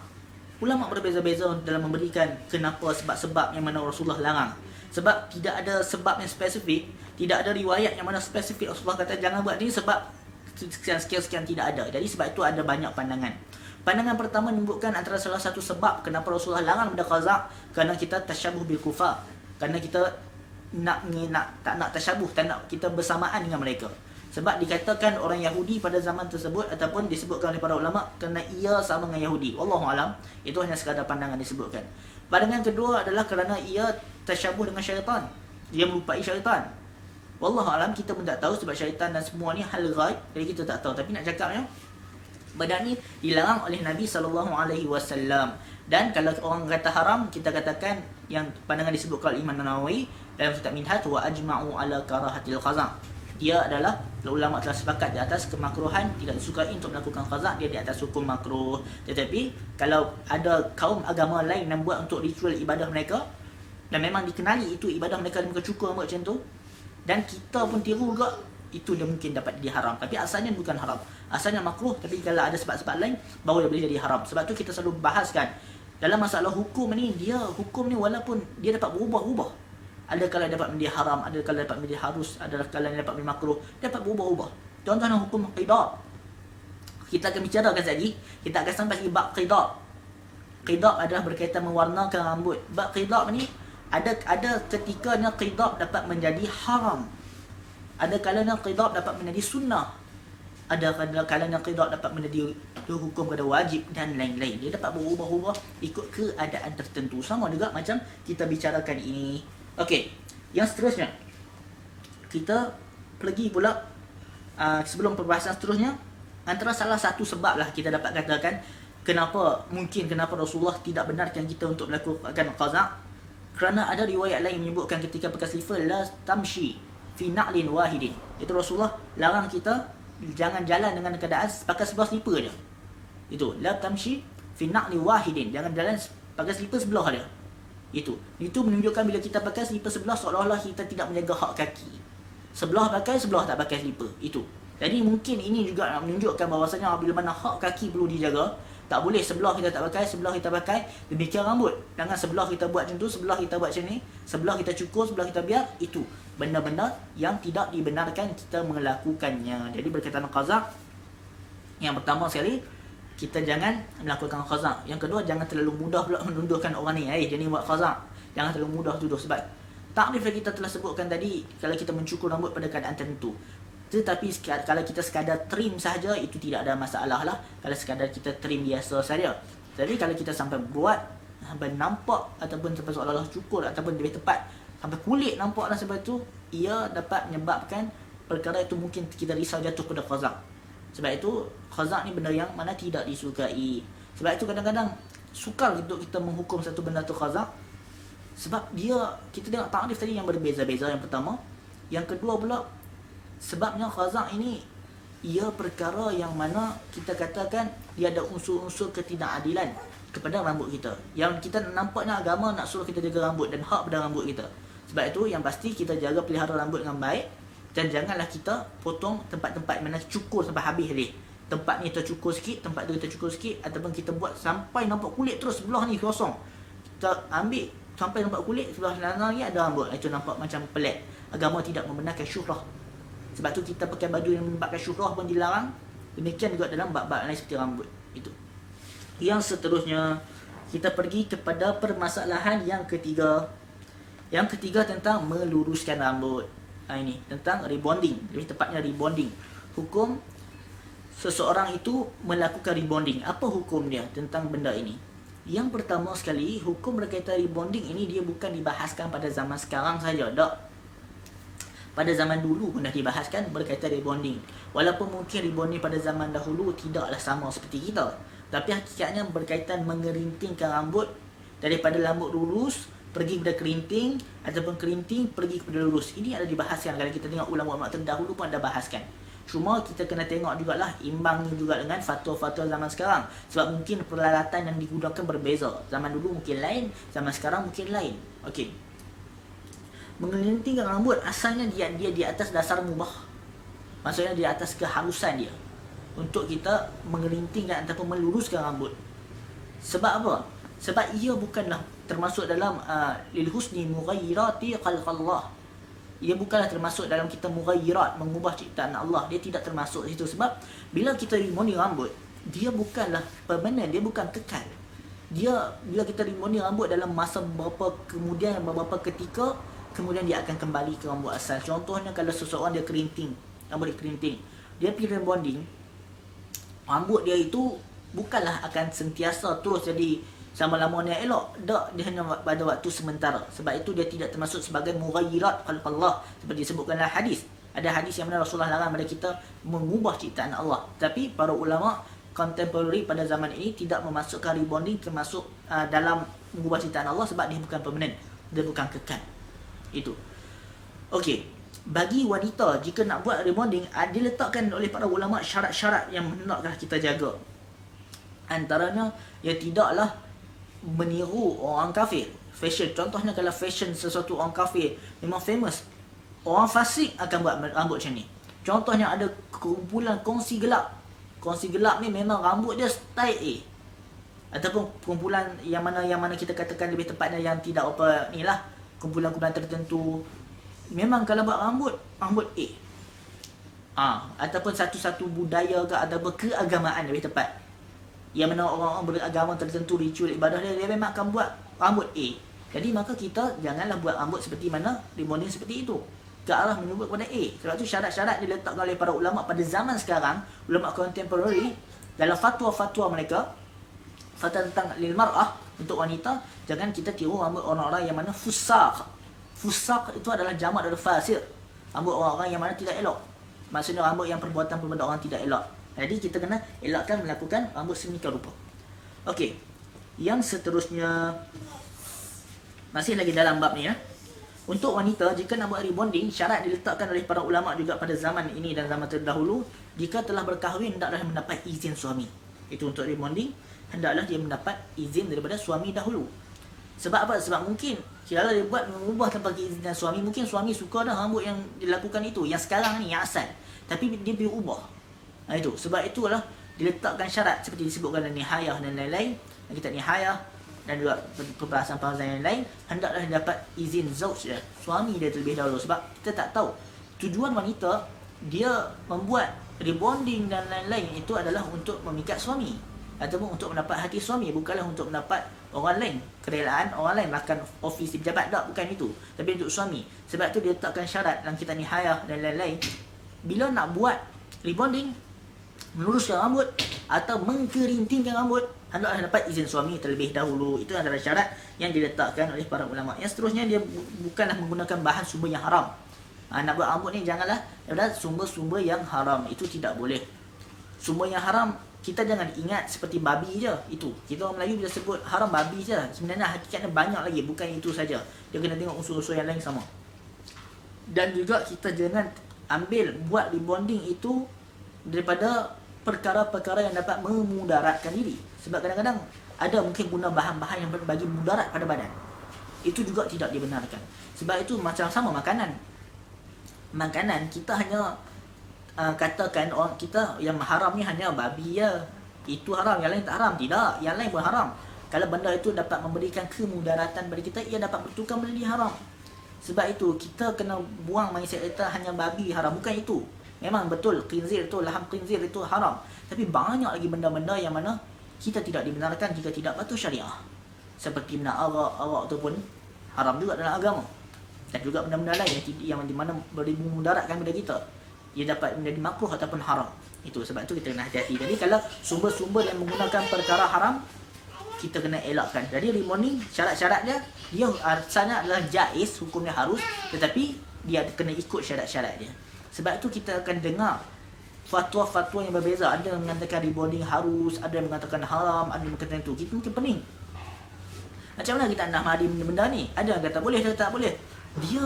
Ulama berbeza-beza dalam memberikan kenapa, sebab-sebab yang mana Rasulullah larang. Sebab tidak ada sebab yang spesifik, tidak ada riwayat yang mana spesifik Rasulullah kata jangan buat ni sebab sekian-sekian, tidak ada. Jadi sebab itu ada banyak pandangan. Pandangan pertama menyebutkan antara salah satu sebab kenapa Rasulullah larang benda Qazaq, kerana kita tasyabuh bil kufar. Kerana kita tak nak tasyabuh, tak nak kita bersamaan dengan mereka. Sebab dikatakan orang Yahudi pada zaman tersebut, ataupun disebutkan oleh para ulama kerana ia sama dengan Yahudi. Wallahualam, itu hanya sekadar pandangan disebutkan. Pandangan kedua adalah kerana ia tasyabuh dengan syaitan, dia melupai syaitan. Wallahualam, kita pun tak tahu sebab syaitan dan semua ni hal ghaib, jadi kita tak tahu. Tapi nak cakapnya, benda ni dilarang oleh Nabi SAW. Dan kalau orang kata haram, kita katakan yang pandangan disebutkan oleh Imam Nawawi dalam kitab Minhaj, wa ajma'u ala karahatil Qazaq. Dia adalah ulama telah sepakat di atas kemakruhan, tidak disukai untuk melakukan Qazaq, dia di atas hukum makruh. Tetapi kalau ada kaum agama lain yang buat untuk ritual ibadah mereka, dan memang dikenali itu ibadah mereka, mereka cukur rambut macam tu, dan kita pun tiru juga, itu dia mungkin dapat jadi haram. Tapi asalnya bukan haram, asalnya makruh. Tapi kalau ada sebab-sebab lain, baru dia boleh jadi haram. Sebab tu kita selalu bahaskan dalam masalah hukum ni, hukum ni walaupun dia dapat berubah-ubah, ada kala dapat menjadi haram, ada kala dapat menjadi harus, ada kala dapat menjadi makruh, dapat berubah-ubah. Contohnya hukum qidab, kita akan bicarakan lagi, kita akan sampai ke bab qidab. Qidab adalah berkaitan mewarnakan rambut. Bab qidab ni ada ketikanya qidab dapat menjadi haram, ada kalanya qidab dapat menjadi sunnah, ada kalanya qidab dapat menjadi hukum pada wajib dan lain-lain. Dia dapat berubah-ubah ikut keadaan tertentu. Sama juga macam kita bicarakan ini. Okey, yang seterusnya kita pergi pula sebelum perbahasan seterusnya, antara salah satu sebab lah kita dapat katakan kenapa Rasulullah tidak benarkan kita untuk melakukan qaza'? Kerana ada riwayat lain menyebutkan ketika pakai slipper, la tamshi fi na'lin wahidin. Itu Rasulullah larang kita jangan jalan dengan keadaan pakai sebelah slipper je. Itu la tamshi fi na'li wahidin, jangan jalan pakai slipper sebelah dia. Itu menunjukkan bila kita pakai slipper sebelah, seolah-olah kita tidak menjaga hak kaki. Sebelah pakai, sebelah tak pakai slipper. Itu. Jadi mungkin ini juga menunjukkan bahawasanya bila mana hak kaki perlu dijaga, tak boleh sebelah kita tak pakai, sebelah kita pakai. Demikian rambut, jangan sebelah kita buat macam tu, sebelah kita buat macam ni, sebelah kita cukur, sebelah kita biar. Itu benda-benda yang tidak dibenarkan kita melakukannya. Jadi berkaitan qaza', yang pertama sekali, kita jangan melakukan qaza'. Yang kedua, jangan terlalu mudah pula menuduhkan orang ni, jadi buat qaza'. Jangan terlalu mudah tuduh, sebab takrif yang kita telah sebutkan tadi, kalau kita mencukur rambut pada keadaan tertentu. Tetapi kalau kita sekadar trim sahaja, itu tidak ada masalah lah. Kalau sekadar kita trim biasa saja. Tapi kalau kita sampai buat sampai nampak, ataupun sampai seolah-olah cukur, ataupun lebih tepat sampai kulit nampak dan sebab itu, ia dapat menyebabkan perkara itu mungkin kita risau jatuh pada qaza'. Sebab itu qaza' ni benda yang mana tidak disukai. Sebab itu kadang-kadang sukar untuk kita menghukum satu benda tu qaza'. Sebab kita tengok takrif tadi yang berbeza-beza, yang pertama. Yang kedua pula, sebabnya qaza' ini ia perkara yang mana kita katakan dia ada unsur-unsur ketidakadilan kepada rambut kita. Yang kita nampaknya agama nak suruh kita jaga rambut dan hak pada rambut kita. Sebab itu yang pasti kita jaga pelihara rambut dengan baik, dan janganlah kita potong tempat-tempat mana cukur sampai habis dia. Tempat ni kita cukur sikit, tempat tu kita cukur sikit, ataupun kita buat sampai nampak kulit terus, sebelah ni kosong. Kita ambil sampai nampak kulit, sebelah lain ni ada rambut. Itu nampak macam pelik. Agama tidak membenarkan syuhrah. Sebab tu kita pakai baju yang menyebabkan syuhrah pun dilarang. Demikian juga dalam bab-bab lain seperti rambut. Itu. Yang seterusnya, kita pergi kepada permasalahan yang ketiga. Yang ketiga tentang meluruskan rambut. Ini tentang rebonding. Lebih tepatnya rebonding. Hukum seseorang itu melakukan rebonding. Apa hukum dia tentang benda ini? Yang pertama sekali, hukum berkaitan rebonding ini dia bukan dibahaskan pada zaman sekarang saja. Tak. Pada zaman dulu pun dah dibahaskan berkaitan rebonding. Walaupun mungkin rebonding pada zaman dahulu tidaklah sama seperti kita. Tapi hakikatnya berkaitan mengerintingkan rambut daripada rambut lurus pergi kepada kerinting, ataupun kerinting pergi kepada lurus. Ini ada dibahaskan. Kalau kita tengok ulama-ulama terdahulu pun ada bahaskan. Cuma kita kena tengok jugalah imbang juga dengan fatwa-fatwa zaman sekarang. Sebab mungkin peralatan yang digunakan berbeza. Zaman dulu mungkin lain, zaman sekarang mungkin lain. Okey. Mengerintingkan rambut asalnya dia di atas dasar mubah. Maksudnya di atas keharusan dia untuk kita mengerintingkan ataupun meluruskan rambut. Sebab apa? Sebab ia bukanlah termasuk dalam lil husni mughayyirati khalqallah. Ia bukanlah termasuk dalam kita mughayyirat, mengubah ciptaan Allah. Dia tidak termasuk situ. Sebab bila kita rebonding rambut, dia bukanlah permanent, dia bukan kekal. Bila kita rebonding rambut dalam masa beberapa ketika, kemudian dia akan kembali ke rambut asal. Contohnya kalau seseorang dia kerinting, rambut dia kerinting, dia pergi rebonding, rambut dia itu bukanlah akan sentiasa terus jadi selama-lamanya elok. Tak, dia hanya pada waktu sementara. Sebab itu dia tidak termasuk sebagai mughayyirat khalqallah seperti disebutkan dalam hadis. Ada hadis yang mana Rasulullah larang pada kita mengubah ciptaan Allah. Tapi para ulama contemporary pada zaman ini tidak memasukkan rebonding termasuk dalam mengubah ciptaan Allah, sebab dia bukan permanent, dia bukan kekal. Itu. Okey. Bagi wanita jika nak buat rebonding, diletakkan oleh para ulama syarat-syarat yang hendaklah kita jaga. Antaranya, ia tidaklah meniru orang kafir. Fashion, contohnya kalau fashion sesuatu orang kafir memang famous, orang fasik akan buat rambut macam ni. Contohnya ada kumpulan kongsi gelap. Kongsi gelap ni memang rambut dia style A. Ataupun kumpulan yang mana kita katakan lebih tepatnya yang tidak apa ni lah, kumpulan-kumpulan tertentu memang kalau buat rambut A. Ataupun satu-satu budaya ke ataupun keagamaan lebih tepat, yang mana orang-orang beragama tertentu, ritual ibadah dia memang akan buat rambut A. Jadi maka kita janganlah buat rambut seperti mana rebonding seperti itu, ke arah menyebut kepada A. Sebab itu syarat-syarat diletakkan oleh para ulama pada zaman sekarang, ulama contemporary, dalam fatwa-fatwa mereka, fatwa tentang lil mar'ah, untuk wanita, jangan kita tiru rambut orang-orang yang mana fusaq. Fusaq itu adalah jamak dari fasir, rambut orang-orang yang mana tidak elok. Maksudnya rambut yang perbuatan orang tidak elok. Jadi kita kena elakkan melakukan rambut sedemikian rupa. Okey. Yang seterusnya masih lagi dalam bab ni ya. Untuk wanita jika nak buat rebonding, syarat diletakkan oleh para ulama juga pada zaman ini dan zaman terdahulu, jika telah berkahwin hendaklah mendapat izin suami. Itu untuk rebonding, hendaklah dia mendapat izin daripada suami dahulu. Sebab apa? Sebab mungkin kalau dia buat mengubah tanpa izin suami, mungkin suami suka dah rambut yang dilakukan itu, yang sekarang ni, yang asal. Tapi dia boleh ubah. Itu. Sebab itulah diletakkan syarat seperti disebutkan dalam nihayah dan lain-lain. Kitab nihayah dan juga perbahasan-perbahasan yang lain, hendaklah dapat izin zauj dia, suami dia terlebih dahulu. Sebab kita tak tahu tujuan wanita dia membuat rebonding dan lain-lain itu adalah untuk memikat suami ataupun untuk mendapat hati suami, bukanlah untuk mendapat orang lain, kerelaan orang lain, makan ofis di pejabat, tak, bukan itu, tapi untuk suami. Sebab tu dia letakkan syarat dalam kitab nihayah dan lain-lain, bila nak buat rebonding, meluruskan rambut atau mengkerintingkan rambut, hendaklah dapat izin suami terlebih dahulu. Itu antara syarat yang diletakkan oleh para ulama. Yang seterusnya, dia bukanlah menggunakan bahan sumber yang haram. Nak buat rambut ni janganlah daripada sumber-sumber yang haram. Itu tidak boleh. Sumber yang haram, kita jangan ingat seperti babi je. Itu kita orang Melayu bila sebut haram babi je. Sebenarnya hakikatnya banyak lagi, bukan itu saja. Dia kena tengok unsur-unsur yang lain sama. Dan juga kita jangan ambil buat rebonding itu daripada perkara-perkara yang dapat memudaratkan diri. Sebab kadang-kadang ada mungkin guna bahan-bahan yang bagi mudarat pada badan. Itu juga tidak dibenarkan. Sebab itu macam sama makanan. Makanan kita hanya katakan orang kita yang haram ni hanya babi je. Itu haram, yang lain tak haram. Tidak, yang lain pun haram. Kalau benda itu dapat memberikan kemudaratan bagi kita, ia dapat bertukar menjadi haram. Sebab itu kita kena buang mindset kita hanya babi haram. Bukan itu. Memang betul khinzir itu, laham khinzir itu haram. Tapi banyak lagi benda-benda yang mana kita tidak dibenarkan jika tidak patuh syariah. Seperti benda arak tu pun haram juga dalam agama. Dan juga benda-benda lain yang di mana beri mudaratkan kepada kita, ia dapat menjadi makruh ataupun haram. Itu sebab itu kita kena hati-hati. Jadi kalau sumber-sumber yang menggunakan perkara haram, kita kena elakkan. Jadi rebonding, syarat-syarat dia asalnya adalah jaiz, hukumnya harus, tetapi dia kena ikut syarat-syarat dia. Sebab itu kita akan dengar fatwa-fatwa yang berbeza. Ada yang mengatakan rebonding harus, ada yang mengatakan haram, ada yang mengatakan itu. Kita mungkin pening. Macam mana kita nak mahadi benda ni? Ada yang kata boleh, ada yang tak boleh. Dia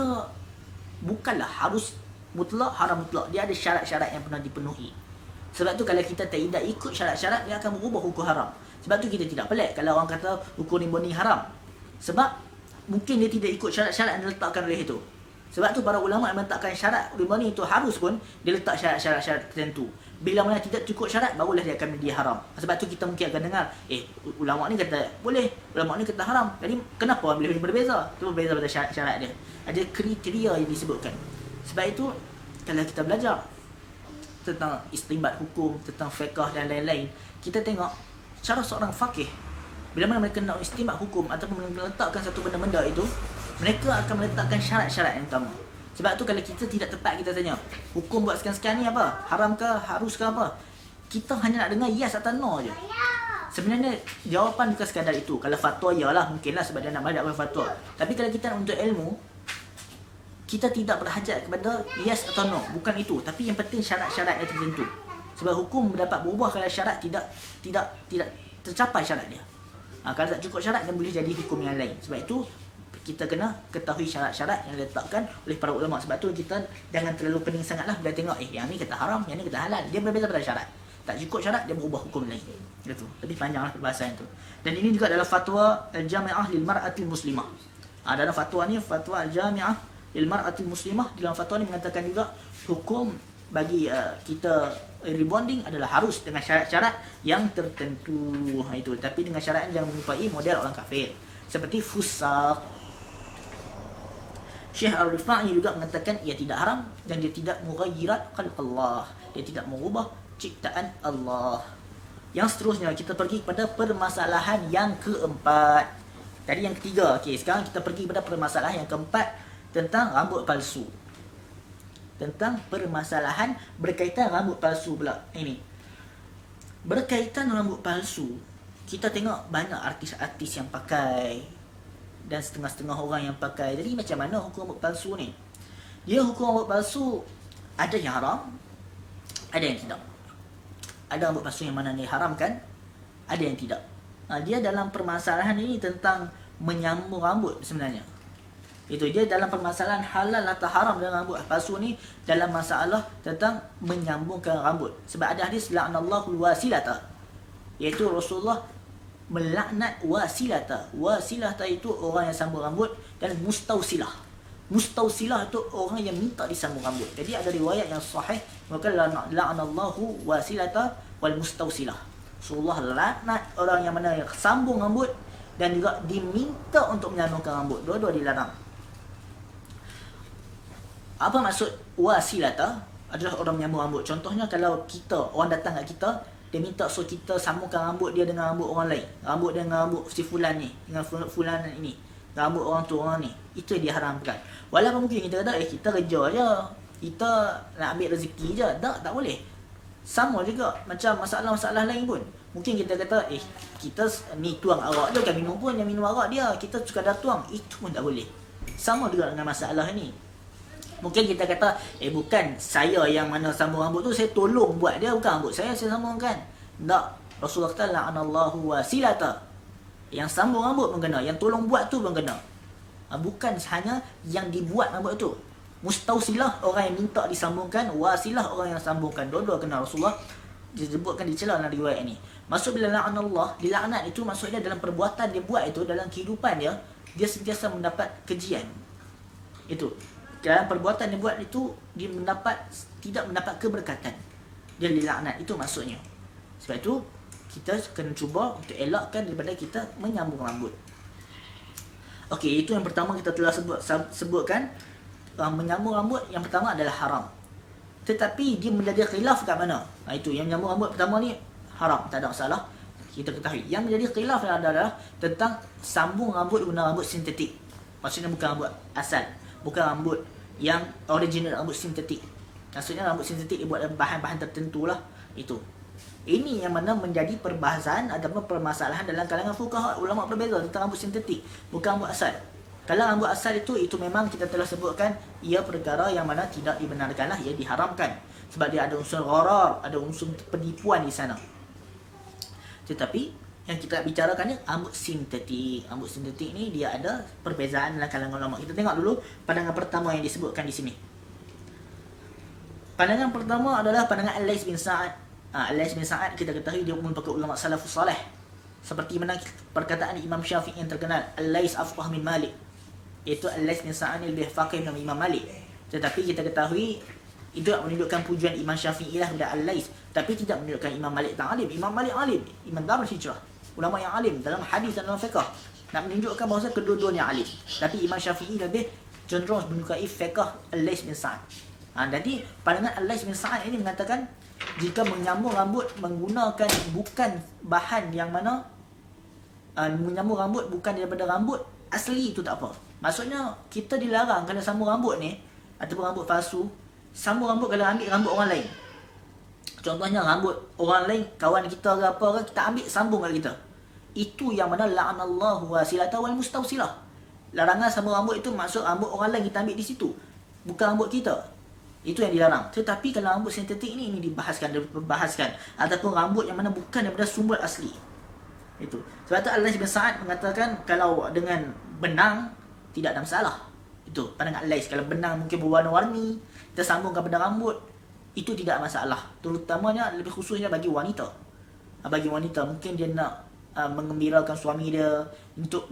bukanlah harus mutlak, haram mutlak. Dia ada syarat-syarat yang pernah dipenuhi. Sebab tu kalau kita tidak ikut syarat-syarat, dia akan berubah hukum haram. Sebab tu kita tidak pelik kalau orang kata hukum rebonding haram. Sebab mungkin dia tidak ikut syarat-syarat yang diletakkan oleh itu. Sebab tu para ulama yang meletakkan syarat rebonding itu harus pun dia letak syarat-syarat tertentu. Bila mana tidak cukup syarat, barulah dia akan menjadi haram. Sebab tu kita mungkin akan dengar, ulama ni kata boleh, ulama ni kata haram. Jadi kenapa orang boleh berbeza? Itu berbeza pada syarat-syarat dia. Ada kriteria yang disebutkan. Sebab itu kalau kita belajar tentang istinbat hukum, tentang fiqh dan lain-lain, kita tengok cara seorang faqih bila mana mereka nak istinbat hukum ataupun meletakkan satu benda-benda itu, mereka akan meletakkan syarat-syarat yang utama. Sebab tu kalau kita tidak tepat, kita tanya hukum buat sekian-sekian ni apa? Haram ke? Harus ke apa? Kita hanya nak dengar yes atau no je. Sebenarnya jawapan bukan sekadar itu. Kalau fatwa ialah mungkinlah sebab dia nak balik fatwa. Tapi kalau kita nak untuk ilmu, kita tidak berhajat kepada yes atau no. Bukan itu. Tapi yang penting syarat-syarat yang tertentu. Sebab hukum dapat berubah kalau syarat tidak tercapai syarat dia. Kalau tak cukup syarat, dia boleh jadi hukum yang lain. Sebab itu kita kena ketahui syarat-syarat yang diletakkan oleh para ulama. Sebab tu kita jangan terlalu pening sangatlah bila tengok yang ni kata haram, yang ni kata halal. Dia berbeza pada syarat. Tak cukup syarat, dia berubah hukum lain. Itu. Lebih panjanglah perbahasan itu. Dan ini juga adalah fatwa Al-Jami'ah lil Mar'atil Muslimah. Dalam fatwa ni, fatwa Al-Jami'ah lil Mar'atil Muslimah, dalam fatwa ni mengatakan juga hukum bagi kita rebonding adalah harus dengan syarat-syarat yang tertentu. Itu. Tapi dengan syarat yang menyerupai model orang kafir. Seperti fusaq. Syekh Al-Rifa'i juga mengatakan ia tidak haram dan dia tidak mughayyirat khalq Allah. Dia tidak mengubah ciptaan Allah. Yang seterusnya kita pergi kepada permasalahan yang keempat. Tadi yang ketiga. Okey, sekarang kita pergi kepada permasalahan yang keempat tentang rambut palsu. Tentang permasalahan berkaitan rambut palsu pula. Ini. Berkaitan rambut palsu, kita tengok banyak artis-artis yang pakai dan setengah-setengah orang yang pakai. Jadi macam mana hukum rambut palsu ni? Dia hukum rambut palsu ada yang haram, ada yang tidak. Ada rambut palsu yang mana ni haramkan, ada yang tidak. Dia dalam permasalahan ini tentang menyambung rambut sebenarnya. Itu dia dalam permasalahan halal atau haram dengan rambut. Palsu ni dalam masalah tentang menyambungkan rambut. Sebab ada hadis la'anallahu wasilata, iaitu Rasulullah melaknat wasilata. Wasilata itu orang yang sambung rambut, dan mustausilah. Mustausilah itu orang yang minta disambung rambut. Jadi ada riwayat yang sahih, maka la'anallahu wasilata wal mustausilah. Rasulullah laknat orang yang mana yang sambung rambut dan juga diminta untuk menyambungkan rambut. Dua-dua dilarang. Apa maksud wasilata? Adalah orang menyambung rambut. Contohnya kalau orang datang kat kita, dia minta suruh kita sambungkan rambut dia dengan rambut orang lain. Rambut dengan rambut si fulan ni, dengan fulan ini. Rambut orang tu orang ni. Itu yang diharamkan. Walaupun mungkin kita kata, kita kerja je, kita nak ambil rezeki je. Tak boleh. Sama juga macam masalah-masalah lain pun. Mungkin kita kata, kita ni tuang arak je, kan minum pun yang minum arak dia. Kita sekadar tuang. Itu pun tak boleh. Sama juga dengan masalah ni. Mungkin kita kata, bukan saya yang mana sambung rambut tu, saya tolong buat dia, bukan rambut saya sambungkan. Tak. Rasulullah kata, la'anallahu wasilata. Yang sambung rambut pun kena, yang tolong buat tu pun kena. Bukan hanya yang dibuat rambut tu. Mustausilah, orang yang minta disambungkan. Wasilah, orang yang sambungkan. Dua-dua kena. Rasulullah disebutkan dicela dalam riwayat ni. Maksud bila la'anallah, dilaknat itu maksudnya dalam perbuatan dia buat itu, dalam kehidupan dia, dia sentiasa mendapat kejian. Itu. Dalam perbuatan dia buat itu, dia tidak mendapat keberkatan. Dia dilaknat. Itu maksudnya. Sebab itu, kita kena cuba untuk elakkan daripada kita menyambung rambut. Okey, itu yang pertama kita telah sebutkan. Menyambung rambut yang pertama adalah haram. Tetapi dia menjadi khilaf kat mana? Itu yang menyambung rambut pertama ni haram, tak ada masalah. Kita ketahui. Yang menjadi khilaf adalah tentang sambung rambut guna rambut sintetik. Maksudnya bukan rambut asal, bukan rambut yang original, rambut sintetik. Maksudnya rambut sintetik dibuat dengan bahan-bahan tertentu lah. Itu. Ini yang mana menjadi perbahasan ataupun permasalahan dalam kalangan fuqaha. Ulama berbeza tentang rambut sintetik, bukan rambut asal. Kalau rambut asal itu memang kita telah sebutkan, ia perkara yang mana tidak dibenarkan lah, ia diharamkan. Sebab dia ada unsur gharar, ada unsur penipuan di sana. Tetapi yang kita bicarakan ni rambut sintetik. Rambut sintetik ni dia ada perbezaan dalam kalangan ulama. Kita tengok dulu pandangan pertama yang disebutkan di sini. Pandangan pertama adalah pandangan Al-Lais bin Sa'ad. Al-Lais bin Sa'ad kita ketahui dia merupakan ulama salafus salih. Seperti mana perkataan Imam Syafi'i yang terkenal, Al-Lais afqah min Malik. Iaitu Al-Lais bin Sa'ad lebih faqih daripada Imam Malik. Tetapi kita ketahui itu menunjukkan pujian Imam Syafi'i lah kepada Al-Lais, tapi tidak menunjukkan Imam Malik tak alim. Imam Malik alim, Imam Darul Hijrah, ulama yang alim dalam hadis dan dalam fiqh. Nak menunjukkan bahawa kedua-duanya alim. Tapi Imam Syafi'i lebih cenderung menyukai fiqh Al-Lais bin Sa'ad. Jadi pandangan Al-Lais bin Sa'ad ini mengatakan jika menyambung rambut menggunakan bukan bahan yang mana menyambung rambut bukan daripada rambut asli, itu tak apa. Maksudnya kita dilarang kalau sambung rambut ni ataupun rambut palsu, sambung rambut kalau ambil rambut orang lain. Contohnya rambut orang lain, kawan kita ke apa ke, kita ambil sambung kat kita. Itu yang mana la'anallahu wasilata wal mustausilah. Larangan sambung rambut itu maksud rambut orang lain kita ambil di situ, bukan rambut kita. Itu yang dilarang. Tetapi kalau rambut sintetik ini dibahaskan ataupun rambut yang mana bukan daripada sumber asli. Itu. Sebab tu Al-Lais bin Sa'ad mengatakan kalau dengan benang tidak ada masalah. Itu pandangan Al-Lais. Kalau benang mungkin berwarna-warni, kita sambungkan pada rambut, itu tidak masalah. Terutamanya lebih khususnya bagi wanita. Bagi wanita mungkin dia nak mengembirakan suami dia, untuk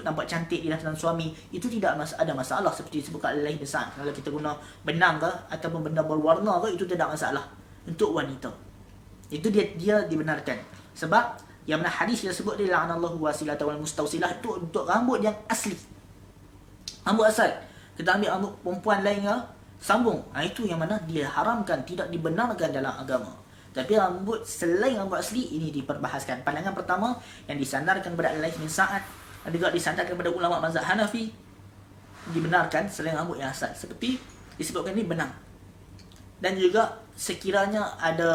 nampak cantik di hadapan suami, itu tidak ada masalah seperti disebutkan Al-Lais bin Sa'ad. Kalau kita guna benang ke ataupun benda berwarna ke, itu tidak masalah untuk wanita. Itu dia dibenarkan. Sebab yang mana hadis yang sebut dia la'anallahu wasilata wal mustausilah itu untuk rambut yang asli. Rambut asal. Kita ambil rambut perempuan lain ke, sambung. Itu yang mana dia haramkan, tidak dibenarkan dalam agama. Tapi rambut selain rambut asli ini diperbahaskan. Pandangan pertama yang disandarkan kepada Al-Lais bin Sa'ad dan juga disandarkan kepada ulama mazhab Hanafi, dibenarkan selain rambut yang asal. Seperti disebutkan ini benang. Dan juga sekiranya ada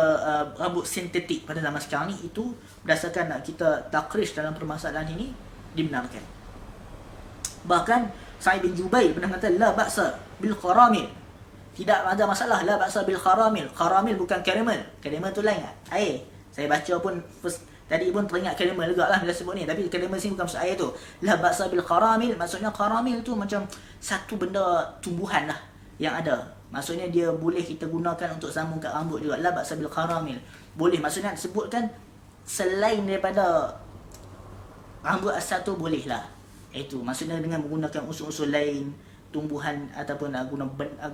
rambut sintetik pada zaman sekarang ni, itu berdasarkan kita takrish dalam permasalahan ini dibenarkan. Bahkan Sa'id bin Jubair pernah kata la ba'sa bil qaramil. Tidak ada masalah la ba'sa bil qaramil. Qaramil bukan karamel. Karamel tu lain. Air. Saya baca pun Tadi pun teringat kalima juga lah bila sebut ni. Tapi kalima sini bukan maksud ayat tu. La ba'sa bil qaramil. Maksudnya qaramil tu macam satu benda tumbuhan lah yang ada. Maksudnya dia boleh kita gunakan untuk sambung kat rambut juga. La ba'sa bil qaramil. Boleh. Maksudnya sebutkan selain daripada rambut asal tu boleh lah. Itu maksudnya dengan menggunakan unsur-unsur lain, tumbuhan ataupun guna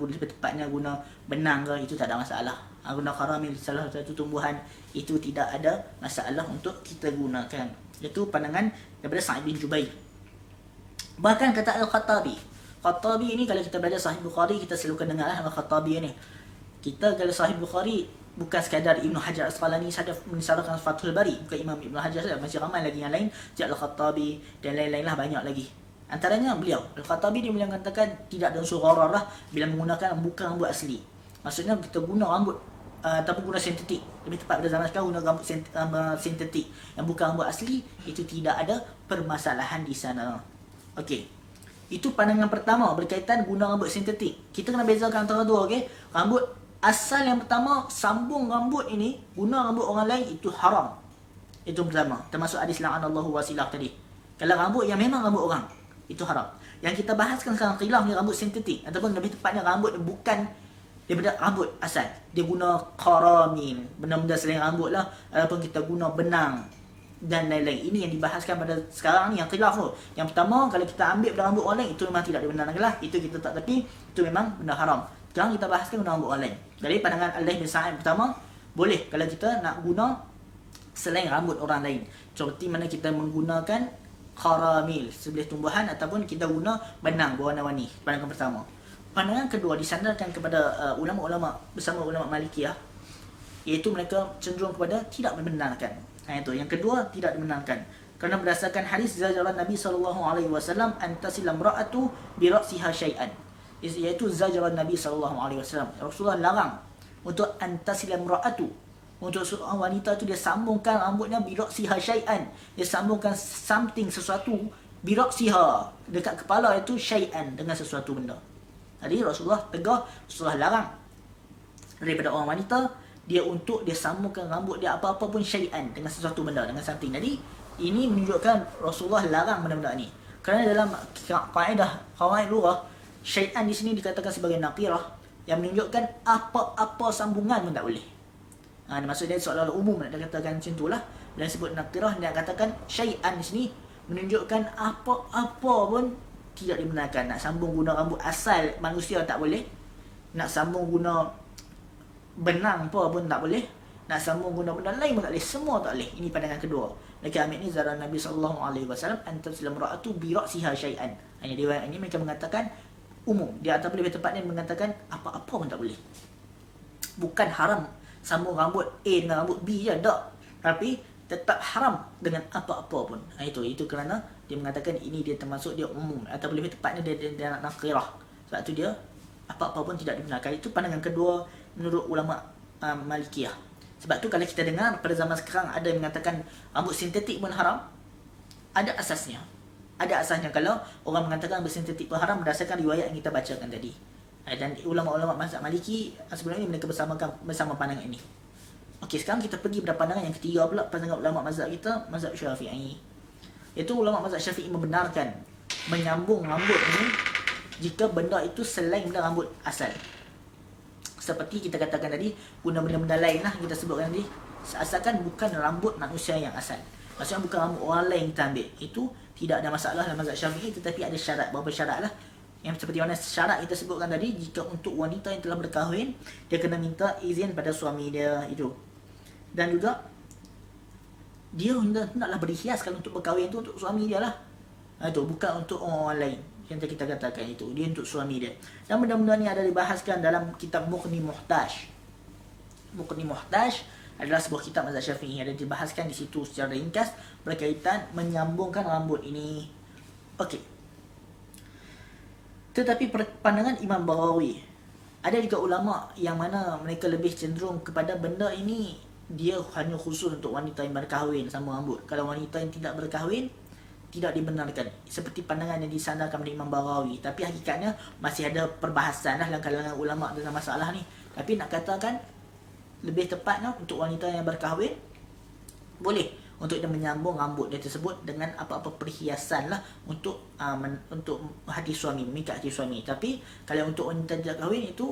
lebih tepatnya guna benang ke, itu tak ada masalah. Guna qaramil salah satu tumbuhan, itu tidak ada masalah untuk kita gunakan. Itu pandangan daripada Sa'id bin Jubair. Bahkan kata Al-Khattabi. Khattabi ini kalau kita belajar Sahih Bukhari, kita selalu dengar lah Al-Khattabi ni. Kita kalau Sahih Bukhari bukan sekadar Ibnu Hajar Asqalani sahaja mensyarahkan Fathul Bari, bukan Imam Ibnu Hajar saja, masih ramai lagi yang lain, Al-Khattabi dan lain-lain lah, banyak lagi. Antaranya beliau Al-Khattabi, dia beliau katakan tidak ada unsur gharar lah bila menggunakan bukan rambut asli. Maksudnya kita guna rambut ataupun guna sintetik, lebih tepat pada zaman sekarang guna rambut sintetik yang bukan rambut asli, itu tidak ada permasalahan di sana. Okey, itu pandangan pertama berkaitan guna rambut sintetik. Kita kena bezakan antara dua. Okey, rambut asal yang pertama, sambung rambut ini guna rambut orang lain, itu haram. Itu pertama, termasuk hadis la'anallahu wasilah tadi. Kalau rambut yang memang rambut orang, itu haram. Yang kita bahaskan sekarang khilaf ni rambut sintetik, ataupun lebih tepatnya rambut bukan daripada rambut asal. Dia guna qaramil, benda-benda selain rambut lah, ataupun kita guna benang dan lain-lain. Ini yang dibahaskan pada sekarang ni yang khilaf tu. Yang pertama, kalau kita ambil pada rambut orang lain, itu memang tidak dibenarkan lah. Itu kita tak tepi, itu memang benda haram. Sekarang kita bahaskan guna rambut orang lain. Jadi pandangan Al-Layth bin Sa'id pertama, boleh kalau kita nak guna selain rambut orang lain. Seperti mana kita menggunakan qaramil, sebelah tumbuhan, ataupun kita guna benang berwarna-warni. Pandangan pertama. Pandangan kedua disandarkan kepada ulama-ulama bersama ulama Malikiyah, iaitu mereka cenderung kepada tidak membenarkan. Itu yang kedua, tidak dibenarkan. Kerana berdasarkan hadis zajaran Nabi SAW antasilam ra'atu bi ra'siha syai'an. Iaitu zajaran Nabi SAW. Rasulullah larang untuk antasilam ra'atu, untuk seorang wanita tu dia sambungkan rambutnya bi ra'siha syai'an. Dia sambungkan something, sesuatu, bi ra'siha, dekat kepala itu syai'an, dengan sesuatu benda. Jadi Rasulullah tegah, Rasulullah larang daripada orang wanita dia untuk dia sambungkan rambut dia apa-apa pun syai'an, dengan sesuatu benda, dengan something. Jadi ini menunjukkan Rasulullah larang benda-benda ni. Kerana dalam kaedah qawaid lughah, syai'an di sini dikatakan sebagai naqirah, yang menunjukkan apa-apa sambungan pun tak boleh. Maksudnya seolah-olah umum nak katakan macam itulah. Dan sebut naqirah, dia katakan syai'an di sini menunjukkan apa-apa pun tidak dibenarkan. Nak sambung guna rambut asal manusia tak boleh, nak sambung guna benang pun tak boleh, nak sambung guna benda lain pun tak boleh, semua tak boleh. Ini pandangan kedua. Mereka ambil ni zaran Nabi SAW antaslam ra'atu bi ra'siha syai'an. Hanya riwayat ini mereka mengatakan umum. Dia ataupun lebih tepatnya mengatakan apa-apa pun tak boleh. Bukan haram sambung rambut A dengan rambut B je, tak. Tapi tetap haram dengan apa-apa pun. Itu kerana dia mengatakan ini dia termasuk dia umum, ataupun lebih tepatnya dia nak naqirah. Sebab tu dia apa-apa pun tidak dibenarkan. Itu pandangan kedua menurut ulama Malikiyah. Sebab tu kalau kita dengar pada zaman sekarang ada yang mengatakan rambut sintetik pun haram, ada asasnya. Ada asasnya kalau orang mengatakan rambut sintetik pun haram berdasarkan riwayat yang kita bacakan tadi. Dan ulama-ulama mazhab Maliki sebelum ini mereka bersama pandangan ini. Okey, sekarang kita pergi pada pandangan yang ketiga pula, pandangan ulama mazhab kita, mazhab Syafi'i. Itu ulama mazhab Syafi'i membenarkan menyambung rambut ini jika benda itu selain benda rambut asal. Seperti kita katakan tadi, guna benda-benda lain lah kita sebutkan tadi, asalkan bukan rambut manusia yang asal. Maksudnya bukan rambut orang lain kita ambil. Itu tidak ada masalah dalam mazhab Syafi'i, tetapi ada syarat, beberapa syarat lah. Yang seperti mana syarat kita sebutkan tadi, jika untuk wanita yang telah berkahwin, dia kena minta izin pada suami dia itu. Dan juga dia hendaklah berhias kalau untuk berkahwin tu untuk suami dia lah. Itu bukan untuk orang lain. Yang kita katakan itu, dia untuk suami dia. Dan benda-benda ni ada dibahaskan dalam kitab Mughni Muhtaj. Mughni Muhtaj adalah sebuah kitab mazhab Syafi'i, ada dibahaskan di situ secara ringkas berkaitan menyambungkan rambut ini. Okey. Tetapi pandangan Imam Baghawi, ada juga ulama yang mana mereka lebih cenderung kepada benda ini dia hanya khusus untuk wanita yang berkahwin sama rambut. Kalau wanita yang tidak berkahwin, tidak dibenarkan. Seperti pandangan yang disandarkan oleh Imam Baghawi. Tapi hakikatnya masih ada perbahasan dalam kalangan ulama tentang masalah ni. Tapi nak katakan lebih tepatnya untuk wanita yang berkahwin, boleh untuk dia menyambung rambut dia tersebut dengan apa-apa perhiasan lah untuk untuk hati suami, memikat hati suami. Tapi kalau untuk wanita tidak kahwin itu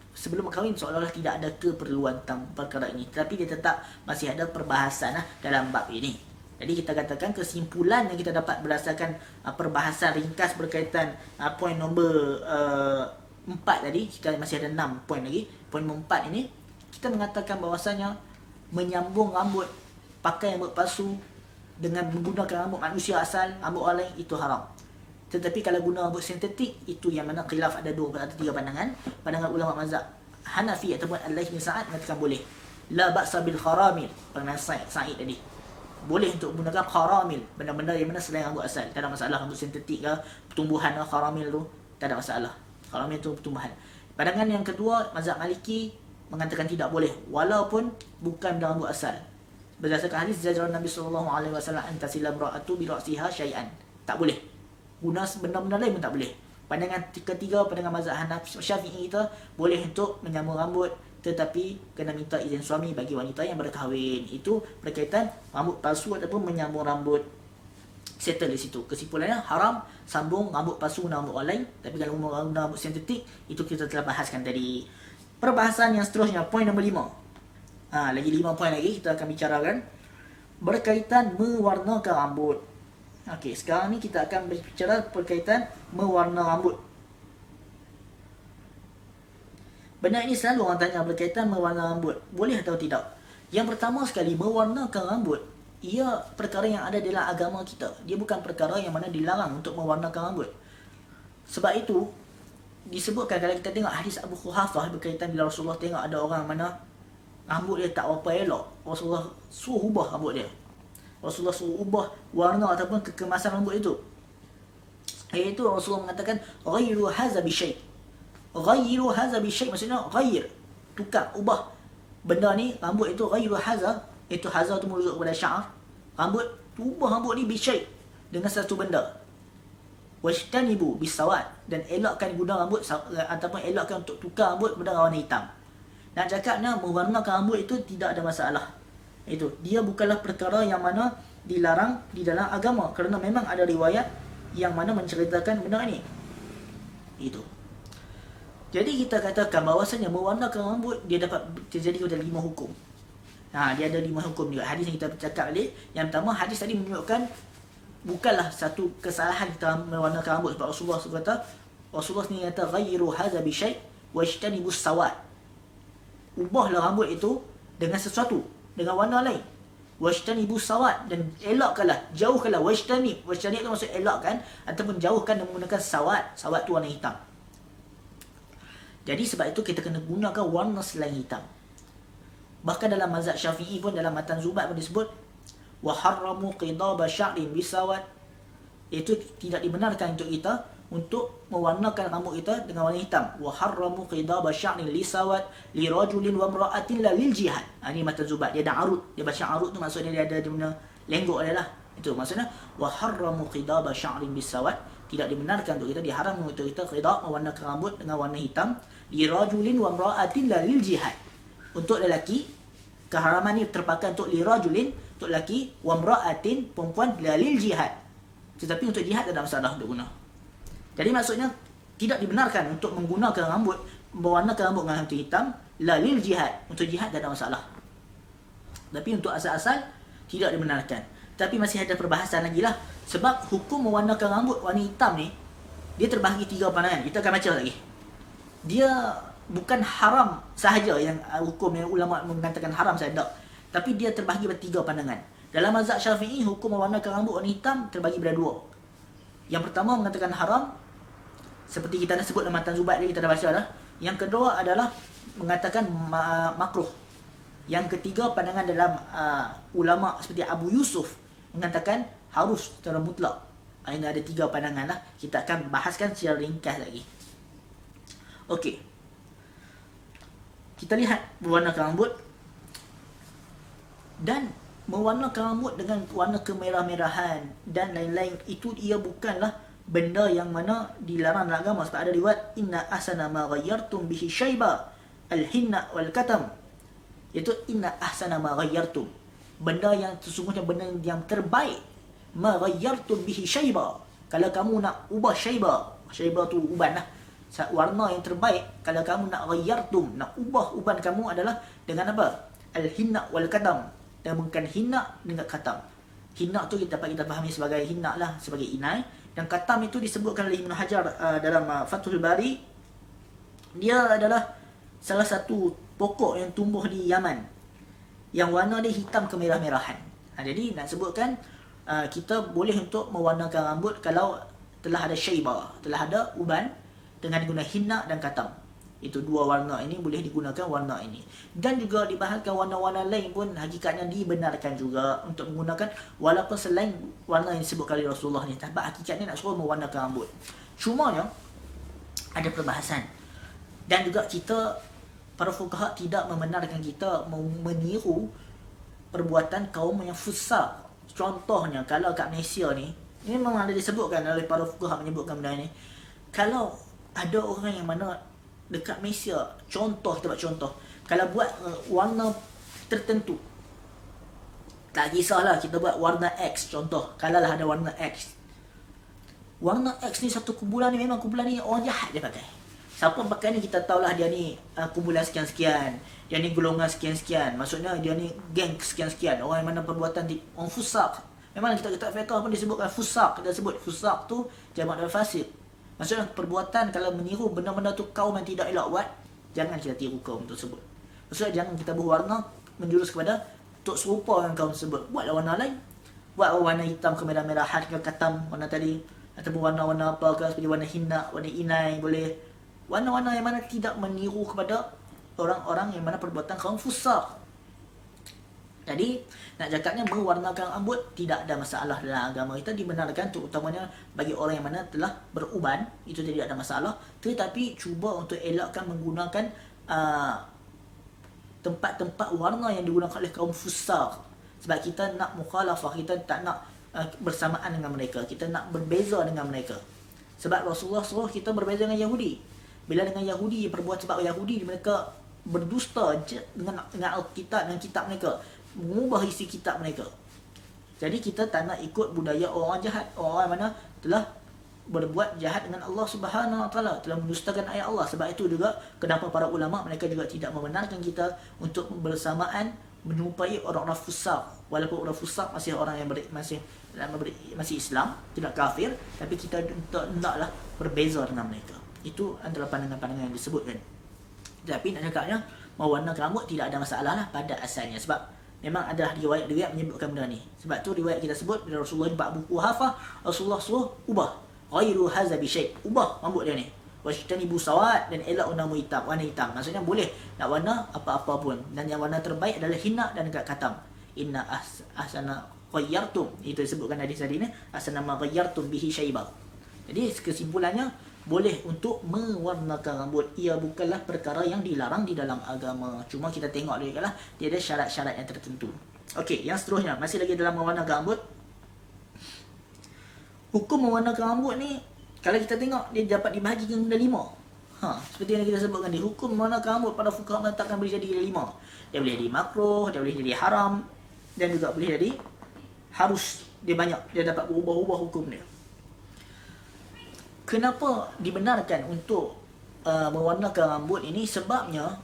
sebelum kahwin seolah-olah tidak ada keperluan tentang perkara ini, tapi dia tetap masih ada perbahasan dalam bab ini. Jadi kita katakan kesimpulan yang kita dapat berdasarkan perbahasan ringkas berkaitan poin nombor 4 tadi, kita masih ada 6 poin lagi. Poin nombor 4 ini kita mengatakan bahawasanya menyambung rambut pakai rambut palsu dengan menggunakan rambut manusia asal, rambut orang lain, itu haram. Tetapi kalau guna rambut sintetik, itu yang mana khilaf, ada 3 pandangan. Pandangan ulama mazhab Hanafi ataupun Al-Laits bin Sa'ad mengatakan boleh. La ba'sa bil kharamil, pandangan Sa'id tadi. Boleh untuk menggunakan kharamil, benda-benda yang mana selain rambut asal. Tak ada masalah, rambut sintetik ke, tumbuhan ke, kharamil tu tak ada masalah. Kharamil tu tumbuhan. Pandangan yang kedua, mazhab Maliki mengatakan tidak boleh walaupun bukan rambut asal. Berdasarkan hadis zajarun Nabi SAW antasila ra'atu bi ra'siha syai'an. Tak boleh. Guna benda-benda lain pun tak boleh. Pandangan ketiga, pandangan mazhab Hanafi Syafi'i kita boleh untuk menyambung rambut, tetapi kena minta izin suami bagi wanita yang berkahwin. Itu berkaitan rambut palsu ataupun menyambung rambut. Settle di situ. Kesimpulannya haram sambung rambut palsu guna rambut orang lain. Tapi kalau guna rambut sintetik, itu kita telah bahaskan tadi. Perbahasan yang seterusnya, poin nombor 5. Lagi 5 poin lagi kita akan bicarakan berkaitan mewarnakan rambut. Okey, sekarang ni kita akan berbicara berkaitan mewarna rambut. Benda ini selalu orang tanya berkaitan mewarna rambut. Boleh atau tidak? Yang pertama sekali, mewarnakan rambut, ia perkara yang ada dalam agama kita. Dia bukan perkara yang mana dilarang untuk mewarnakan rambut. Sebab itu, disebutkan kalau kita tengok hadis Abu Quhafah berkaitan bila Rasulullah tengok ada orang mana rambut dia tak apa elok, Rasulullah suruh ubah rambut dia. Rasulullah suruh ubah warna ataupun kekemasan rambut itu. Iaitu Rasulullah mengatakan ghairu hadza bi syai'. Ghairu hadza bi syai' maksudnya ghair, tukar, ubah. Benda ni rambut itu ghairu hadza, itu hadza tu merujuk kepada sya'r. Rambut tu ubah rambut ni bi syai' dengan satu benda. Washtanibu bisawad, dan elakkan guna rambut ataupun elakkan untuk tukar rambut benda warna hitam. Nak cakapnya mewarnakan rambut itu tidak ada masalah. Itu dia bukanlah perkara yang mana dilarang di dalam agama, kerana memang ada riwayat yang mana menceritakan benda ini. Itu. Jadi kita katakan bahawasanya mewarnakan rambut dia dapat terjadi pada 5 hukum. Dia ada 5 hukum juga. Hadis yang kita cakap tadi, yang pertama hadis tadi menunjukkan bukanlah satu kesalahan kita mewarnakan rambut, sebab Rasulullah kata, Rasulullah sendiri kata ghayyiru hadza bi syai' wajtanibus sawad. Ubahlah rambut itu dengan sesuatu, dengan warna lain. Wajtanibus sawad, dan elakkanlah, jauhkanlah. Wajtanib itu maksud elakkan ataupun jauhkan dengan menggunakan sawad. Sawad tu warna hitam. Jadi sebab itu kita kena gunakan warna selain hitam. Bahkan dalam mazhab Syafi'i pun, dalam matan Zubat pun disebut wa harramu qidaba sya'rin bisawad. Itu tidak dibenarkan untuk kita untuk mewarnakan rambut kita dengan warna hitam. Wa harramu qidaba sya'rin lisawad li rajulin wa imra'atin la lil jihad. Ini matan Zubat, dia ada arut. Dia baca arut tu maksudnya dia ada guna lenggok dia lah. Itu maksudnya wa harramu qidaba sya'rin bisawad. Tidak dibenarkan untuk kita, diharam untuk kita qidab, mewarnakan rambut dengan warna hitam, li rajulin wa imra'atin la lil jihad. Untuk lelaki, keharaman ini terpakai untuk li rajulin, untuk lelaki, wa imra'atin, perempuan, la lil jihad. Tetapi untuk jihad tak ada masalah untuk guna. Jadi maksudnya tidak dibenarkan untuk menggunakan rambut, mewarnakan rambut dengan rambut hitam, la lil jihad. Untuk jihad tak ada masalah. Tapi untuk asal-asal tidak dibenarkan. Tapi masih ada perbahasan lagi lah. Sebab hukum mewarnakan rambut warna hitam ni, dia terbahagi 3 pandangan. Kita akan baca lagi. Dia bukan haram sahaja yang hukum yang ulama mengatakan haram sahaja, tapi dia terbahagi pada 3 pandangan. Dalam mazhab Syafi'i, hukum mewarnakan rambut warna hitam terbahagi pada 2. Yang pertama mengatakan haram, seperti kita dah sebut dalam matan Zubat kita dah baca dah. Yang kedua adalah mengatakan makruh. Yang ketiga, pandangan dalam ulama seperti Abu Yusuf mengatakan harus secara mutlak. Ini ada 3 pandangan lah. Kita akan bahaskan secara ringkas lagi. Okey. Kita lihat mewarnakan rambut. Dan mewarnakan rambut dengan warna kemerah-merahan dan lain-lain, itu ia bukanlah benda yang mana dilarang dalam agama. Sebab ada riwayat inna ahsana ma ghayyartum bihi syaiba al-hinna wal katam. Iaitu inna ahsana ma ghayyartum. benda yang sesungguhnya benda yang terbaik. Ma ghayyartum bihi syaiba. Kalau kamu nak ubah syaiba tu uban lah, warna yang terbaik. Kalau kamu nak ghayyartum, nak ubah uban kamu adalah dengan apa? Al-hinna wal kadam. Dan bukan hinna dengan katam. Hinna tu dapat kita fahami sebagai hinna lah, sebagai inai. Dan katam itu disebutkan oleh Ibn Hajar dalam Fathul Bari. Dia adalah salah satu pokok yang tumbuh di Yaman, yang warna dia hitam kemerah-merahan. Jadi nak sebutkan kita boleh untuk mewarnakan rambut kalau telah ada syaiba, telah ada uban, dengan guna hinna dan katam. Itu dua warna ini boleh digunakan warna ini. Dan juga dibahalkan warna-warna lain pun hakikatnya dibenarkan juga untuk menggunakan, walaupun selain warna yang disebutkan oleh Rasulullah ni. Tapi hakikatnya nak suruh mewarnakan rambut. Cumanya ada perbahasan. Dan juga kita, para fuqaha tidak membenarkan kita meniru perbuatan kaum yang fusaq. Contohnya kalau kat Malaysia ni, ini memang ada disebutkan oleh para fuqaha menyebutkan benda ni. Kalau ada orang yang mana dekat Malaysia, contoh, kita buat contoh, kalau buat warna tertentu, tak kisahlah kita buat warna X, contoh, kalau lah ada warna X. Warna X ni satu kumpulan ni, memang kumpulan ni orang jahat dia pakai. Siapa pakai ni kita tahulah dia ni kumpulan sekian-sekian, dia ni golongan sekian-sekian, maksudnya dia ni geng sekian-sekian, orang yang mana perbuatan orang fusaq. Memang kita fiqh pun disebutkan fusaq, kita sebut fusaq tu jamak dari fasik. Maksudnya perbuatan kalau meniru benda-benda tu kaum yang tidak elok buat, jangan kita tiru kaum tersebut. Maksudnya jangan kita berwarna menjurus kepada untuk serupa dengan kaum tersebut. Buatlah warna lain. Buat warna hitam kemerah-merahan ke katam warna tadi, ataupun warna-warna apa ke, seperti warna hinna, warna inai boleh. Warna-warna yang mana tidak meniru kepada orang-orang yang mana perbuatan kaum fusaq. Jadi nak cakapnya berwarnakan rambut tidak ada masalah dalam agama kita, dibenarkan terutamanya bagi orang yang mana telah beruban, itu tidak ada masalah. Tetapi cuba untuk elakkan menggunakan tempat-tempat warna yang digunakan oleh kaum fusaq. Sebab kita nak mukhalafah, kita tak nak bersamaan dengan mereka, kita nak berbeza dengan mereka. Sebab Rasulullah suruh kita berbeza dengan Yahudi. Bila dengan Yahudi berbuat sebab Yahudi, mereka berdusta dengan Alkitab, dengan kitab mereka, mengubah isi kitab mereka. Jadi kita tak nak ikut budaya orang jahat, orang mana telah berbuat jahat dengan Allah Subhanahu Wa Taala, telah mendustakan ayat Allah. Sebab itu juga kenapa para ulama mereka juga tidak membenarkan kita untuk bersamaan menyerupai orang-orang fusaq. Walaupun orang fusaq masih orang yang masih Islam, tidak kafir, tapi kita hendaklah berbeza dengan mereka. Itu antara pandangan-pandangan yang disebutkan. Tapi nak cakapnya mewarnakan rambut tidak ada masalah lah pada asalnya, sebab memang ada riwayat-riwayat menyebutkan benda ni. Sebab tu riwayat kita sebut bila Rasulullah bab buku hafah, Rasulullah suruh ubah ghairu hadza bi syai', ubah rambut dia ni. Washtanibu sawad, dan elak warna hitam, warna hitam. Maksudnya boleh nak warna apa-apa pun, dan yang warna terbaik adalah hinna dan katam. Inna ahsana ghayyartum, itu disebutkan hadis tadi ni, ahsana ma ghayyartum bihi syaiba. Jadi kesimpulannya, boleh untuk mewarnakan rambut. Ia bukanlah perkara yang dilarang di dalam agama. Cuma kita tengok dulu lah, dia ada syarat-syarat yang tertentu. Okey, yang seterusnya, masih lagi dalam mewarnakan rambut. Hukum mewarnakan rambut ni, kalau kita tengok, dia dapat dibahagikan menjadi 5. Seperti yang kita sebutkan di hukum mewarnakan rambut, pada fuqaha mengatakan boleh jadi 5. Dia boleh jadi makruh, dia boleh jadi haram, dan juga boleh jadi harus. Dia banyak, dia dapat berubah-ubah hukum dia. Kenapa dibenarkan untuk mewarnakan rambut ini? Sebabnya,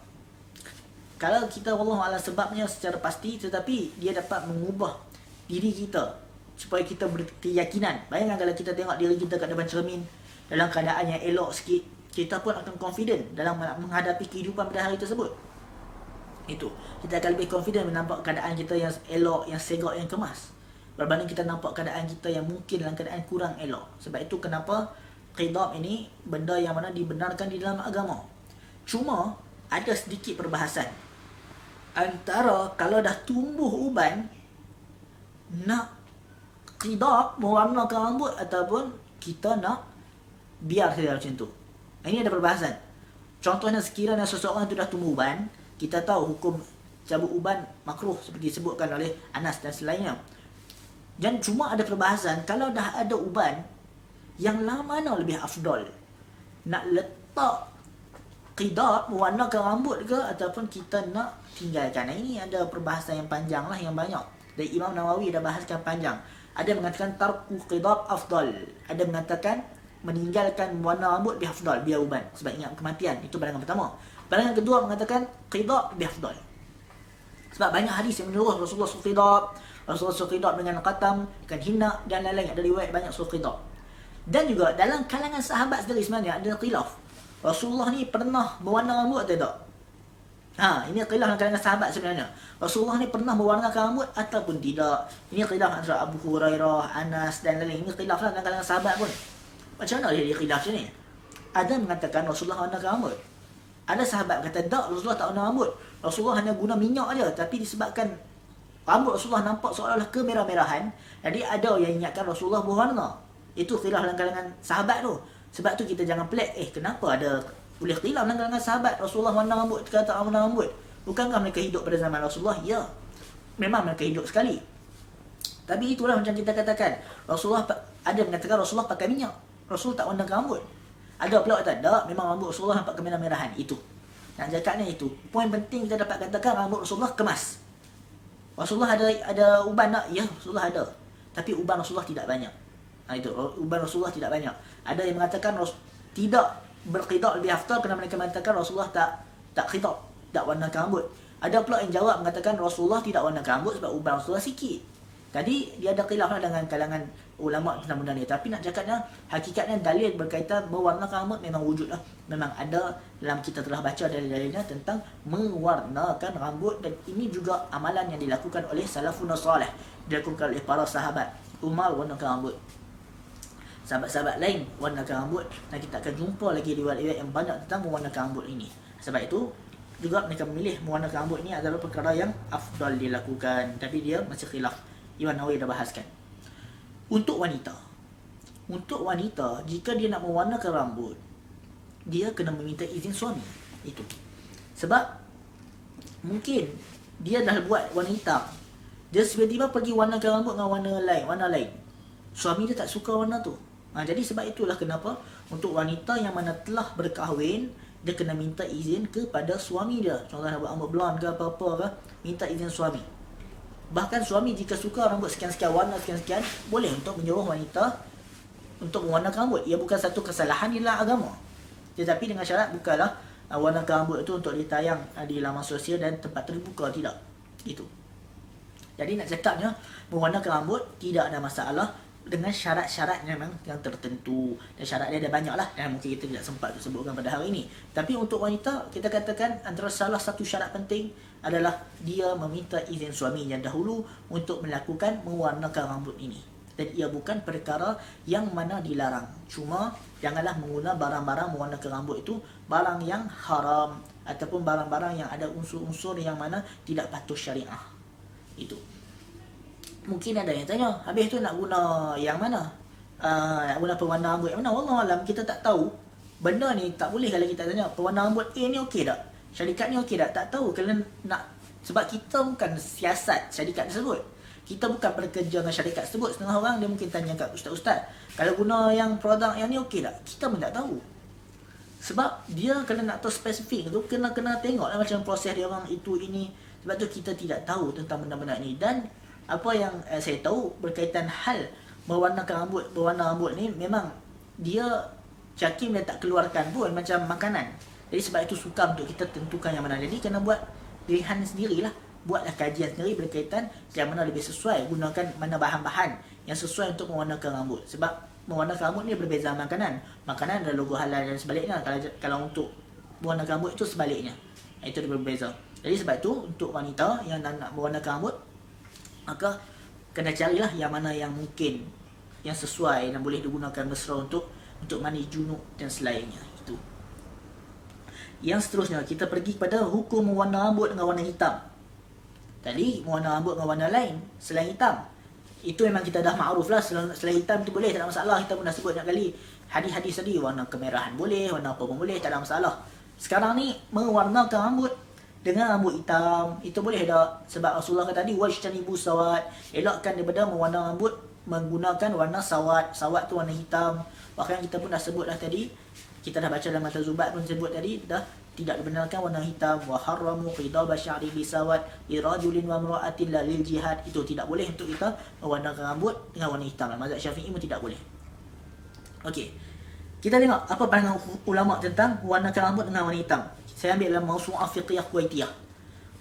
kalau kita wallahualam sebabnya secara pasti, tetapi dia dapat mengubah diri kita supaya kita berkeyakinan. Bayangkan kalau kita tengok diri kita kat depan cermin dalam keadaan yang elok sikit, kita pun akan confident dalam menghadapi kehidupan pada hari tersebut. Itu, kita akan lebih confident menampak keadaan kita yang elok, yang segak, yang kemas, berbanding kita nampak keadaan kita yang mungkin dalam keadaan kurang elok. Sebab itu kenapa qidab ini benda yang mana dibenarkan di dalam agama. Cuma ada sedikit perbahasan antara kalau dah tumbuh uban, nak qidab mewarnakan rambut, ataupun kita nak biar saja macam tu. Ini ada perbahasan. Contohnya sekiranya seseorang itu dah tumbuh uban, kita tahu hukum cabut uban makruh seperti disebutkan oleh Anas dan selainnya. Dan cuma ada perbahasan, kalau dah ada uban, yang mana lebih afdal? Nak letak qidab, mewarnakan rambut ke, ataupun kita nak tinggalkan? Ini ada perbahasan yang panjang lah, yang banyak. Dan Imam Nawawi dah bahaskan panjang. Ada yang mengatakan tarku qidab afdal. Ada yang mengatakan meninggalkan mewarna rambut lebih afdal, biar uban. Sebab ingat kematian. Itu pandangan pertama. Pandangan kedua mengatakan qidab lebih afdal. Sebab banyak hadis yang menyuruh Rasulullah suruh qidab. Rasulullah suruh qidab dengan qatam, dengan hinna dan lain-lain. Ada riwayat banyak suruh qidab. Dan juga dalam kalangan sahabat sendiri sebenarnya ada khilaf. Rasulullah ni pernah berwarna rambut atau tak? Ini khilaf dalam kalangan sahabat sebenarnya. Rasulullah ni pernah mewarnakan rambut ataupun tidak. Ini khilaf antara Abu Hurairah, Anas dan lain-lain. Ini khilaf lah dalam kalangan sahabat pun. Macam mana dia khilaf macam ni? Ada mengatakan Rasulullah warnakan rambut. Ada sahabat kata tak, Rasulullah tak warna rambut. Rasulullah hanya guna minyak aja, tapi disebabkan rambut Rasulullah nampak seolah-olah kemerah-merahan, jadi ada yang ingatkan Rasulullah berwarna. Itu khilaf dalam kalangan sahabat tu. Sebab tu kita jangan pelik, kenapa ada boleh khilaf dalam kalangan sahabat Rasulullah warna rambut ke tak warna rambut? Bukankah mereka hidup pada zaman Rasulullah? Ya. Memang mereka hidup sekali. Tapi itulah macam kita katakan, Rasulullah ada mengatakan Rasulullah pakai minyak. Rasul tak warnakan rambut. Ada pula kata tak, memang rambut Rasulullah nampak kemerah-merahan. Itu. Nak cakapnya itu. Poin penting kita dapat katakan rambut Rasulullah kemas. Rasulullah ada uban tak? Ya, Rasulullah ada. Tapi uban Rasulullah tidak banyak. Itu uban Rasulullah tidak banyak. Ada yang mengatakan tidak berqidab lebih afdal kerana mereka mengatakan Rasulullah tak qidab, tak warnakan rambut. Ada pula yang jawab mengatakan Rasulullah tidak warnakan rambut sebab uban Rasulullah sikit. Jadi dia ada khilaf dengan kalangan ulama tentang benda ni. Tapi nak cakapnya hakikatnya dalil berkaitan mewarnakan rambut memang wujud lah. Memang ada dalam kita telah baca dalil-dalilnya tentang mewarnakan rambut, dan ini juga amalan yang dilakukan oleh salafun salih, dilakukan oleh para sahabat. Umar warnakan rambut, sahabat-sahabat lain warnakan rambut, dan kita akan jumpa lagi riwayat-riwayat yang banyak tentang mewarnakan rambut ini. Sebab itu juga mereka memilih mewarnakan rambut ini adalah perkara yang afdal dilakukan. Tapi dia masih khilaf. Imam Nawawi dah bahaskan. Untuk wanita, jika dia nak mewarnakan rambut, dia kena meminta izin suami. Itu sebab mungkin dia dah buat warna hitam, dia tiba-tiba pergi warnakan rambut dengan warna lain. Suami dia tak suka warna tu. Jadi sebab itulah kenapa untuk wanita yang mana telah berkahwin, dia kena minta izin kepada suami dia. Contohnya buat rambut blond ke apa-apa ke, minta izin suami. Bahkan suami jika suka rambut sekian-sekian, warna sekian-sekian, boleh untuk menyuruh wanita untuk mewarnakan rambut. Ia bukan satu kesalahan di dalam agama. Tetapi dengan syarat bukanlah warnakan rambut itu untuk ditayang di laman sosial dan tempat terbuka, tidak. Itu. Jadi nak cakapnya mewarnakan rambut tidak ada masalah dengan syarat-syaratnya memang yang tertentu. Dan syarat dia ada banyak lah, dan mungkin kita tidak sempat sebutkan pada hari ini. Tapi untuk wanita, kita katakan antara salah satu syarat penting adalah dia meminta izin suaminya dahulu untuk melakukan mewarnakan rambut ini. Dan ia bukan perkara yang mana dilarang. Cuma janganlah menggunakan barang-barang mewarnakan rambut itu barang yang haram ataupun barang-barang yang ada unsur-unsur yang mana tidak patuh syariah. Itu. Mungkin ada yang tanya, habis tu nak guna yang mana? Nak guna pewarna rambut yang mana? Wallahualam, kita tak tahu. Benda ni tak boleh kalau kita tanya, pewarna rambut A ni okey tak? Syarikat ni okey tak? Tak tahu. Kerana sebab kita bukan siasat syarikat tersebut. Kita bukan bekerja dengan syarikat tersebut. Setengah orang dia mungkin tanya kat ustaz-ustaz, kalau guna yang produk yang ni okey tak? Kita pun tak tahu. Sebab dia kena nak tahu spesifik tu, kena tengok lah macam proses dia orang itu ini. Sebab tu kita tidak tahu tentang benda-benda ni. Dan apa yang saya tahu berkaitan hal berwarna rambut ni, memang dia Hakim dia tak keluarkan pun macam makanan. Jadi sebab itu sukar untuk kita tentukan yang mana. Jadi kena buat pilihan sendirilah. Buatlah kajian sendiri berkaitan yang mana lebih sesuai. Gunakan mana bahan-bahan yang sesuai untuk mewarnakan rambut. Sebab mewarnakan rambut ni berbeza makanan. Makanan ada logo halal dan sebaliknya. Kalau untuk mewarnakan rambut itu sebaliknya. Itu dia berbeza. Jadi sebab itu untuk wanita yang nak mewarnakan rambut, maka kena carilah yang mana yang mungkin yang sesuai dan boleh digunakan mesra untuk mandi junub dan selainnya. Itu. Yang seterusnya kita pergi kepada hukum mewarna rambut dengan warna hitam. Tadi mewarna rambut dengan warna lain selain hitam. Itu memang kita dah makruf lah, selain hitam tu boleh, tak ada masalah. Kita pun dah sebut banyak kali. Hadis-hadis tadi warna kemerahan boleh, warna apa pun boleh, tak ada masalah. Sekarang ni mewarnakan rambut dengan rambut hitam, itu boleh tak? Sebab Rasulullah kata tadi wajtanibu sawat, elakkan daripada mewarna rambut menggunakan warna sawat. Sawat tu warna hitam. Bahkan kita pun dah sebut dah tadi, Kita dah baca dalam mata Zubat pun sebut tadi, dah tidak dibenarkan warna hitam. Wa harramu qidab sya'ri bisawat lirajulin wa imra'atin la lil jihad. Itu tidak boleh untuk kita mewarnakan rambut dengan warna hitam. Mazhab Syafi'i pun tidak boleh. Okey. Kita tengok apa pandangan ulama tentang warnakan rambut dengan warna hitam. Saya ambil dalam Mawsu'ah Fiqhiyah Kuwaitiyah.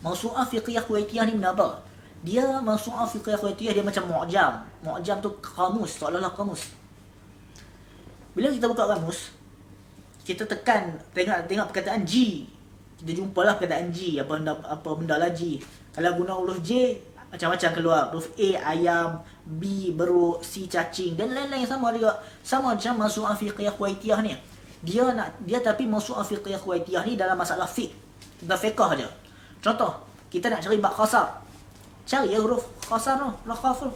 Mawsu'ah Fiqhiyah Kuwaitiyah ni menapa? Dia Mawsu'ah Fiqhiyah Kuwaitiyah dia macam mu'jam. Mu'jam tu kamus, seolah-olah kamus. Bila kita buka kamus, kita tekan tengok perkataan G. Kita jumpalah perkataan G, apa benda lah G. Kalau guna huruf J, macam-macam keluar. Huruf A ayam, B beruk, C cacing dan lain-lain sama juga. Sama macam Mawsu'ah Fiqhiyah Kuwaitiyah ni. Dia tapi Mawsu'ah Fiqhiyah Kuwaitiyah ni dalam masalah fiqh, tentang fiqh aja. Contoh, kita nak cari bab qasar. Cari huruf qasar tu, la khaful.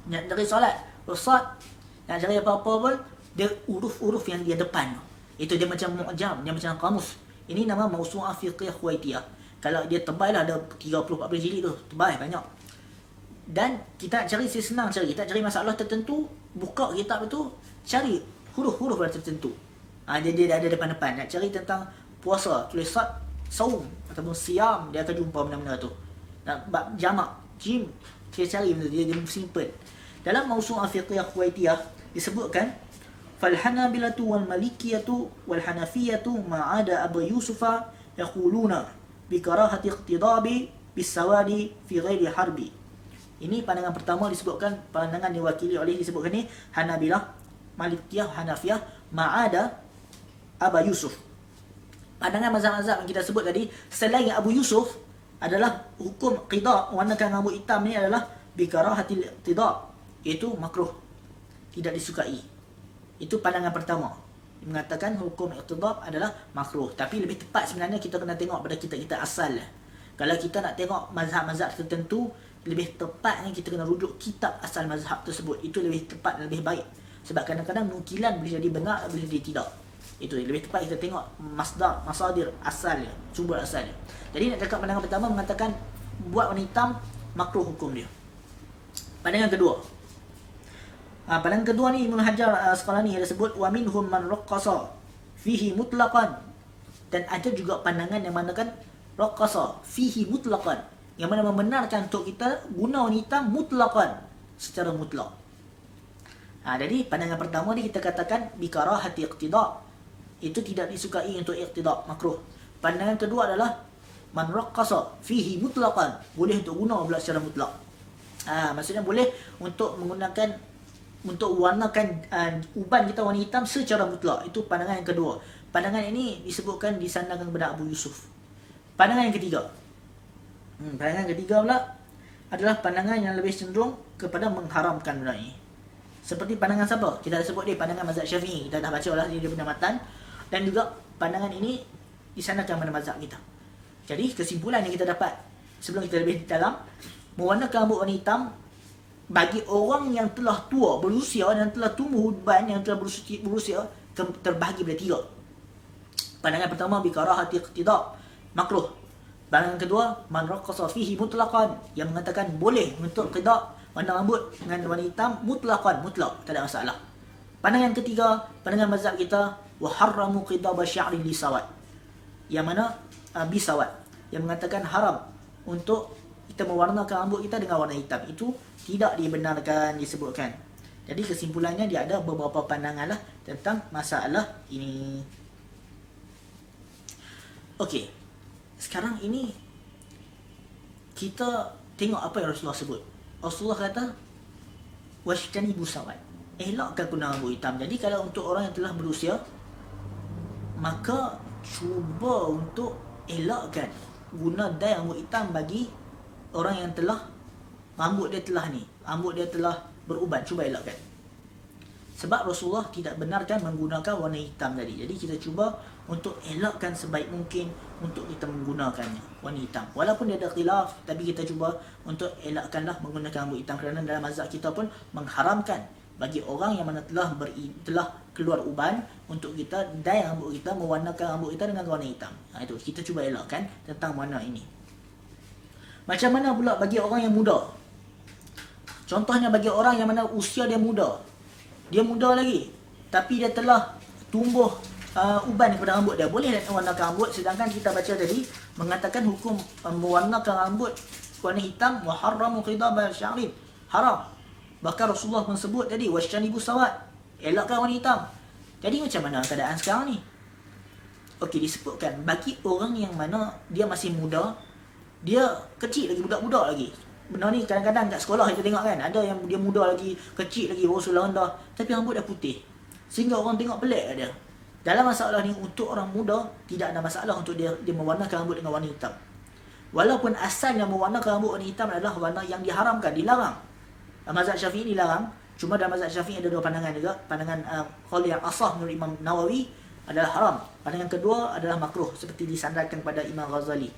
Nak cari solat, huruf sad. Nak cari apa-apa pun, dia huruf-huruf yang dia depan tu. Itu dia macam mu'jam, dia macam kamus. Ini nama Mawsu'ah Fiqhiyah Kuwaitiyah. Kalau dia tebal lah, ada 30-40 jilid tu, tebal banyak. Dan kita nak cari senang cari. Kita nak cari masalah tertentu, buka kitab itu, cari huruf-huruf tertentu. Dia ada depan-depan. Nak cari tentang puasa, tulis sad, saum ataupun siam, dia akan jumpa benda-benda tu. Nak bab jamak, jim, kita cari benda tu, dia simple. Dalam Mawsu'ah Fiqhiyah Kuwaitiyah disebutkan فالحنابلة والمالكية والحنفية ما عدا أبا يوسف يقولون بكراهة اقتضاب بالسواد في غير حرب. Ini pandangan pertama disebutkan, pandangan diwakili oleh disebutkan ni Hanabilah, Malikiyah, Hanafiyah, ma'ada Aba Yusuf. Pandangan mazhab-mazhab yang kita sebut tadi, selain Abu Yusuf adalah hukum qida, warnakan rambut hitam ni adalah bikarahatil iqtida, iaitu makruh, tidak disukai. Itu pandangan pertama, mengatakan hukum iqtidab adalah makruh. Tapi lebih tepat sebenarnya kita kena tengok pada kita asal. Kalau kita nak tengok mazhab-mazhab tertentu, lebih tepatnya kita kena rujuk kitab asal mazhab tersebut. Itu lebih tepat dan lebih baik. Sebab kadang-kadang nukilan boleh jadi benar, boleh jadi tidak. Itu lebih tepat kita tengok masadir asalnya, sumber asalnya. Jadi nak cakap pandangan pertama mengatakan buat warna hitam makruh hukum dia. Pandangan kedua, pandangan kedua ni Ibn Hajar Asqalani ada sebut wa minhum man raqqasa fihi mutlaqan. Dan ada juga pandangan yang manakan raqqasa fihi mutlaqan, yang mana membenarkan untuk kita guna warna hitam mutlaqan, secara mutlak. Jadi pandangan pertama ni kita katakan bikarahati iqtida, itu tidak disukai untuk iqtida, makruh. Pandangan kedua adalah man raqqasa fihi mutlaqan, boleh untuk guna pula secara mutlak. Maksudnya boleh untuk menggunakan, untuk warnakan uban kita warna hitam secara mutlak. Itu pandangan yang kedua. Pandangan ini disebutkan disandangkan kepada Abu Yusuf. Pandangan yang ketiga, pandangan ketiga pula adalah pandangan yang lebih cenderung kepada mengharamkan benda ini. Seperti pandangan siapa? Kita dah sebut dia pandangan mazhab Syafi'i. Kita dah baca lah dia punya matan. Dan juga pandangan ini disandangkan pada mazhab kita. Jadi kesimpulan yang kita dapat sebelum kita lebih dalam, mewarnakan rambut warna hitam bagi orang yang telah tua, berusia dan telah tumbuh uban, yang telah berusia terbahagi pada tiga. Pandangan pertama bikarahati iqtida, makruh. Pandangan kedua man raqqasa fihi mutlaqan, yang mengatakan boleh untuk qida warna rambut dengan warna hitam mutlaqan, mutlak, tak ada masalah. Pandangan ketiga, pandangan mazhab kita wa harramu qidab sya'ri lisawat, yang mana bisawat, yang mengatakan haram untuk kita mewarnakan rambut kita dengan warna hitam. Itu tidak dibenarkan, disebutkan. Jadi kesimpulannya dia ada beberapa pandangan lah tentang masalah ini. Okey, sekarang ini kita tengok apa yang Rasulullah sebut. Rasulullah kata washtanibu sawat, elakkan guna rambut hitam. Jadi kalau untuk orang yang telah berusia, maka cuba untuk elakkan guna dye rambut hitam bagi orang yang telah rambut dia telah beruban. Cuba elakkan. Sebab Rasulullah tidak benarkan menggunakan warna hitam tadi. Jadi kita cuba untuk elakkan sebaik mungkin untuk kita menggunakannya, warna hitam. Walaupun dia ada khilaf, tapi kita cuba untuk elakkanlah menggunakan rambut hitam, kerana dalam mazhab kita pun mengharamkan bagi orang yang mana telah keluar uban untuk kita dye rambut kita, mewarnakan rambut kita dengan warna hitam. Itu kita cuba elakkan tentang warna ini. Macam mana pula bagi orang yang muda? Contohnya bagi orang yang mana usia dia muda. Dia muda lagi, tapi dia telah tumbuh uban daripada rambut dia. Boleh mewarnakan rambut, sedangkan kita baca tadi mengatakan hukum mewarnakan rambut warna hitam muharramu khidabal sya'rin, haram. Bahkan Rasulullah pun sebut tadi wasyanibu sawat, elakkan warna hitam. Jadi macam mana keadaan sekarang ni? Okey, disebutkan bagi orang yang mana dia masih muda, dia kecil lagi, budak-budak lagi. Benar ni kadang-kadang kat sekolah kita tengok kan, ada yang dia muda lagi, kecil lagi, baru sekolah rendah, tapi rambut dah putih. Sehingga orang tengok pelik kat dia. Dalam masalah ni untuk orang muda tidak ada masalah untuk dia mewarnakan rambut dengan warna hitam. Walaupun asalnya mewarnakan rambut warna hitam adalah warna yang diharamkan, dilarang. Mazhab Syafi'i dilarang. Cuma dalam mazhab Syafi'i ada dua pandangan juga. Pandangan qaul yang asah menurut Imam Nawawi adalah haram. Pandangan kedua adalah makruh, seperti disandarkan pada Imam Ghazali.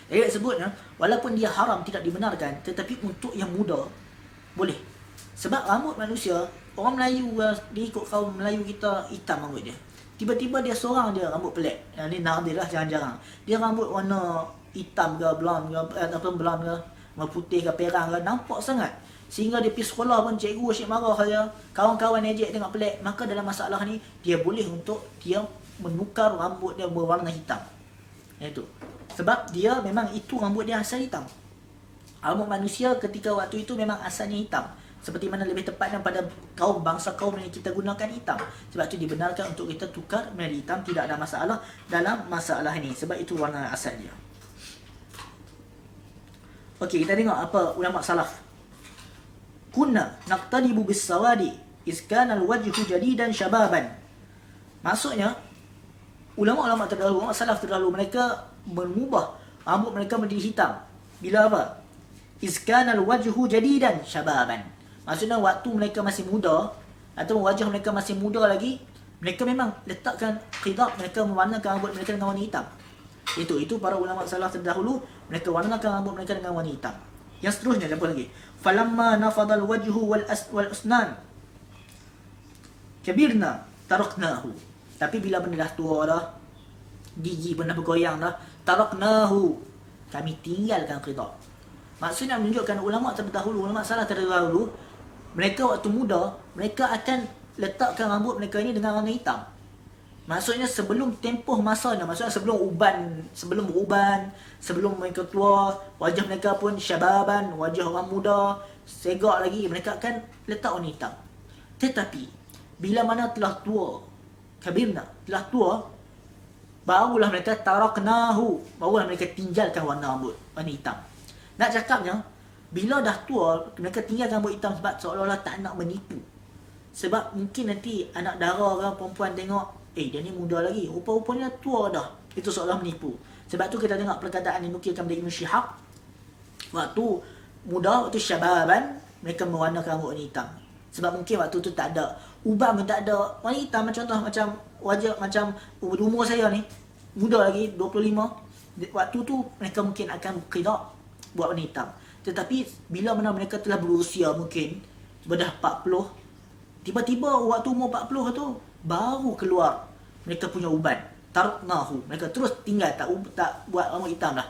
Jadi sebutnya walaupun dia haram, tidak dibenarkan, tetapi untuk yang muda boleh. Sebab rambut manusia, orang Melayu, dia ikut kaum Melayu kita, hitam rambut dia. Tiba-tiba dia seorang dia rambut pelik. Ni nadir lah, jarang-jarang. Dia rambut warna hitam ke, blonde ke, ataupun blonde ke, warna putih ke, perang ke, nampak sangat. Sehingga dia pergi sekolah pun cikgu asyik marah saja. Kawan-kawan ejek tengok pelik. Maka dalam masalah ni, dia boleh untuk dia menukar rambut dia berwarna hitam. Itu. Sebab dia memang itu rambut dia asal hitam. Rambut manusia ketika waktu itu memang asalnya hitam. Seperti mana lebih tepatnya pada bangsa kaum yang kita gunakan hitam. Sebab itu dibenarkan untuk kita tukar menjadi hitam. Tidak ada masalah dalam masalah ini. Sebab itu warna asal dia. Okey, kita tengok apa ulama salaf. Kunna naqtadibu bis-sawadi iskana al-wajhu jadidan syababan. Maksudnya ulama-ulama terdahulu, ulama salaf terdahulu, mereka mengubah rambut mereka menjadi hitam. Bila apa? Iskana al-wajhu jadidan syababan. Maksudnya waktu mereka masih muda, atau wajah mereka masih muda lagi, mereka memang letakkan khidab, mereka mewarnakan rambut mereka dengan warna hitam. Itu para ulama salaf terdahulu, mereka warnakan rambut mereka dengan warna hitam. Yang seterusnya apa lagi? Falamma nafadal wajhu wal usnan kabirna taraknahu. Tapi bila benda dah tua dah, gigi pun dah bergoyang dah, taraknahu, kami tinggalkan khidab. Maksudnya menunjukkan ulama terdahulu, ulama salaf terdahulu, mereka waktu muda, mereka akan letakkan rambut mereka ini dengan warna hitam. Maksudnya sebelum tempoh masanya, maksudnya sebelum beruban, sebelum mereka tua, wajah mereka pun syababan, wajah orang muda, segak lagi, mereka akan letak warna hitam. Tetapi bila mana telah tua, kabirna, telah tua, barulah mereka taraknahu, barulah mereka tinggalkan warna rambut, warna hitam. Nak cakapnya, bila dah tua, mereka tinggalkan rambut hitam sebab seolah-olah tak nak menipu. Sebab mungkin nanti anak dara ke perempuan tengok, dia ni muda lagi, rupa-rupanya tua dah. Itu seolah menipu. Sebab tu kita tengok perkataan yang dinukilkan dari Ibn Shihab. Waktu muda, waktu syababan, mereka mewarnakan rambut warna hitam. Sebab mungkin waktu tu tak ada uban pun, tak ada warna hitam. Contoh macam wajah, macam umur saya ni, muda lagi, 25. Waktu tu mereka mungkin akan qida' buat warna hitam. Tetapi bila mana mereka telah berusia mungkin berdah 40, tiba-tiba waktu umur 40 tu baru keluar mereka punya uban, taraknahu, mereka terus tinggal, tak buat rambut hitam dah.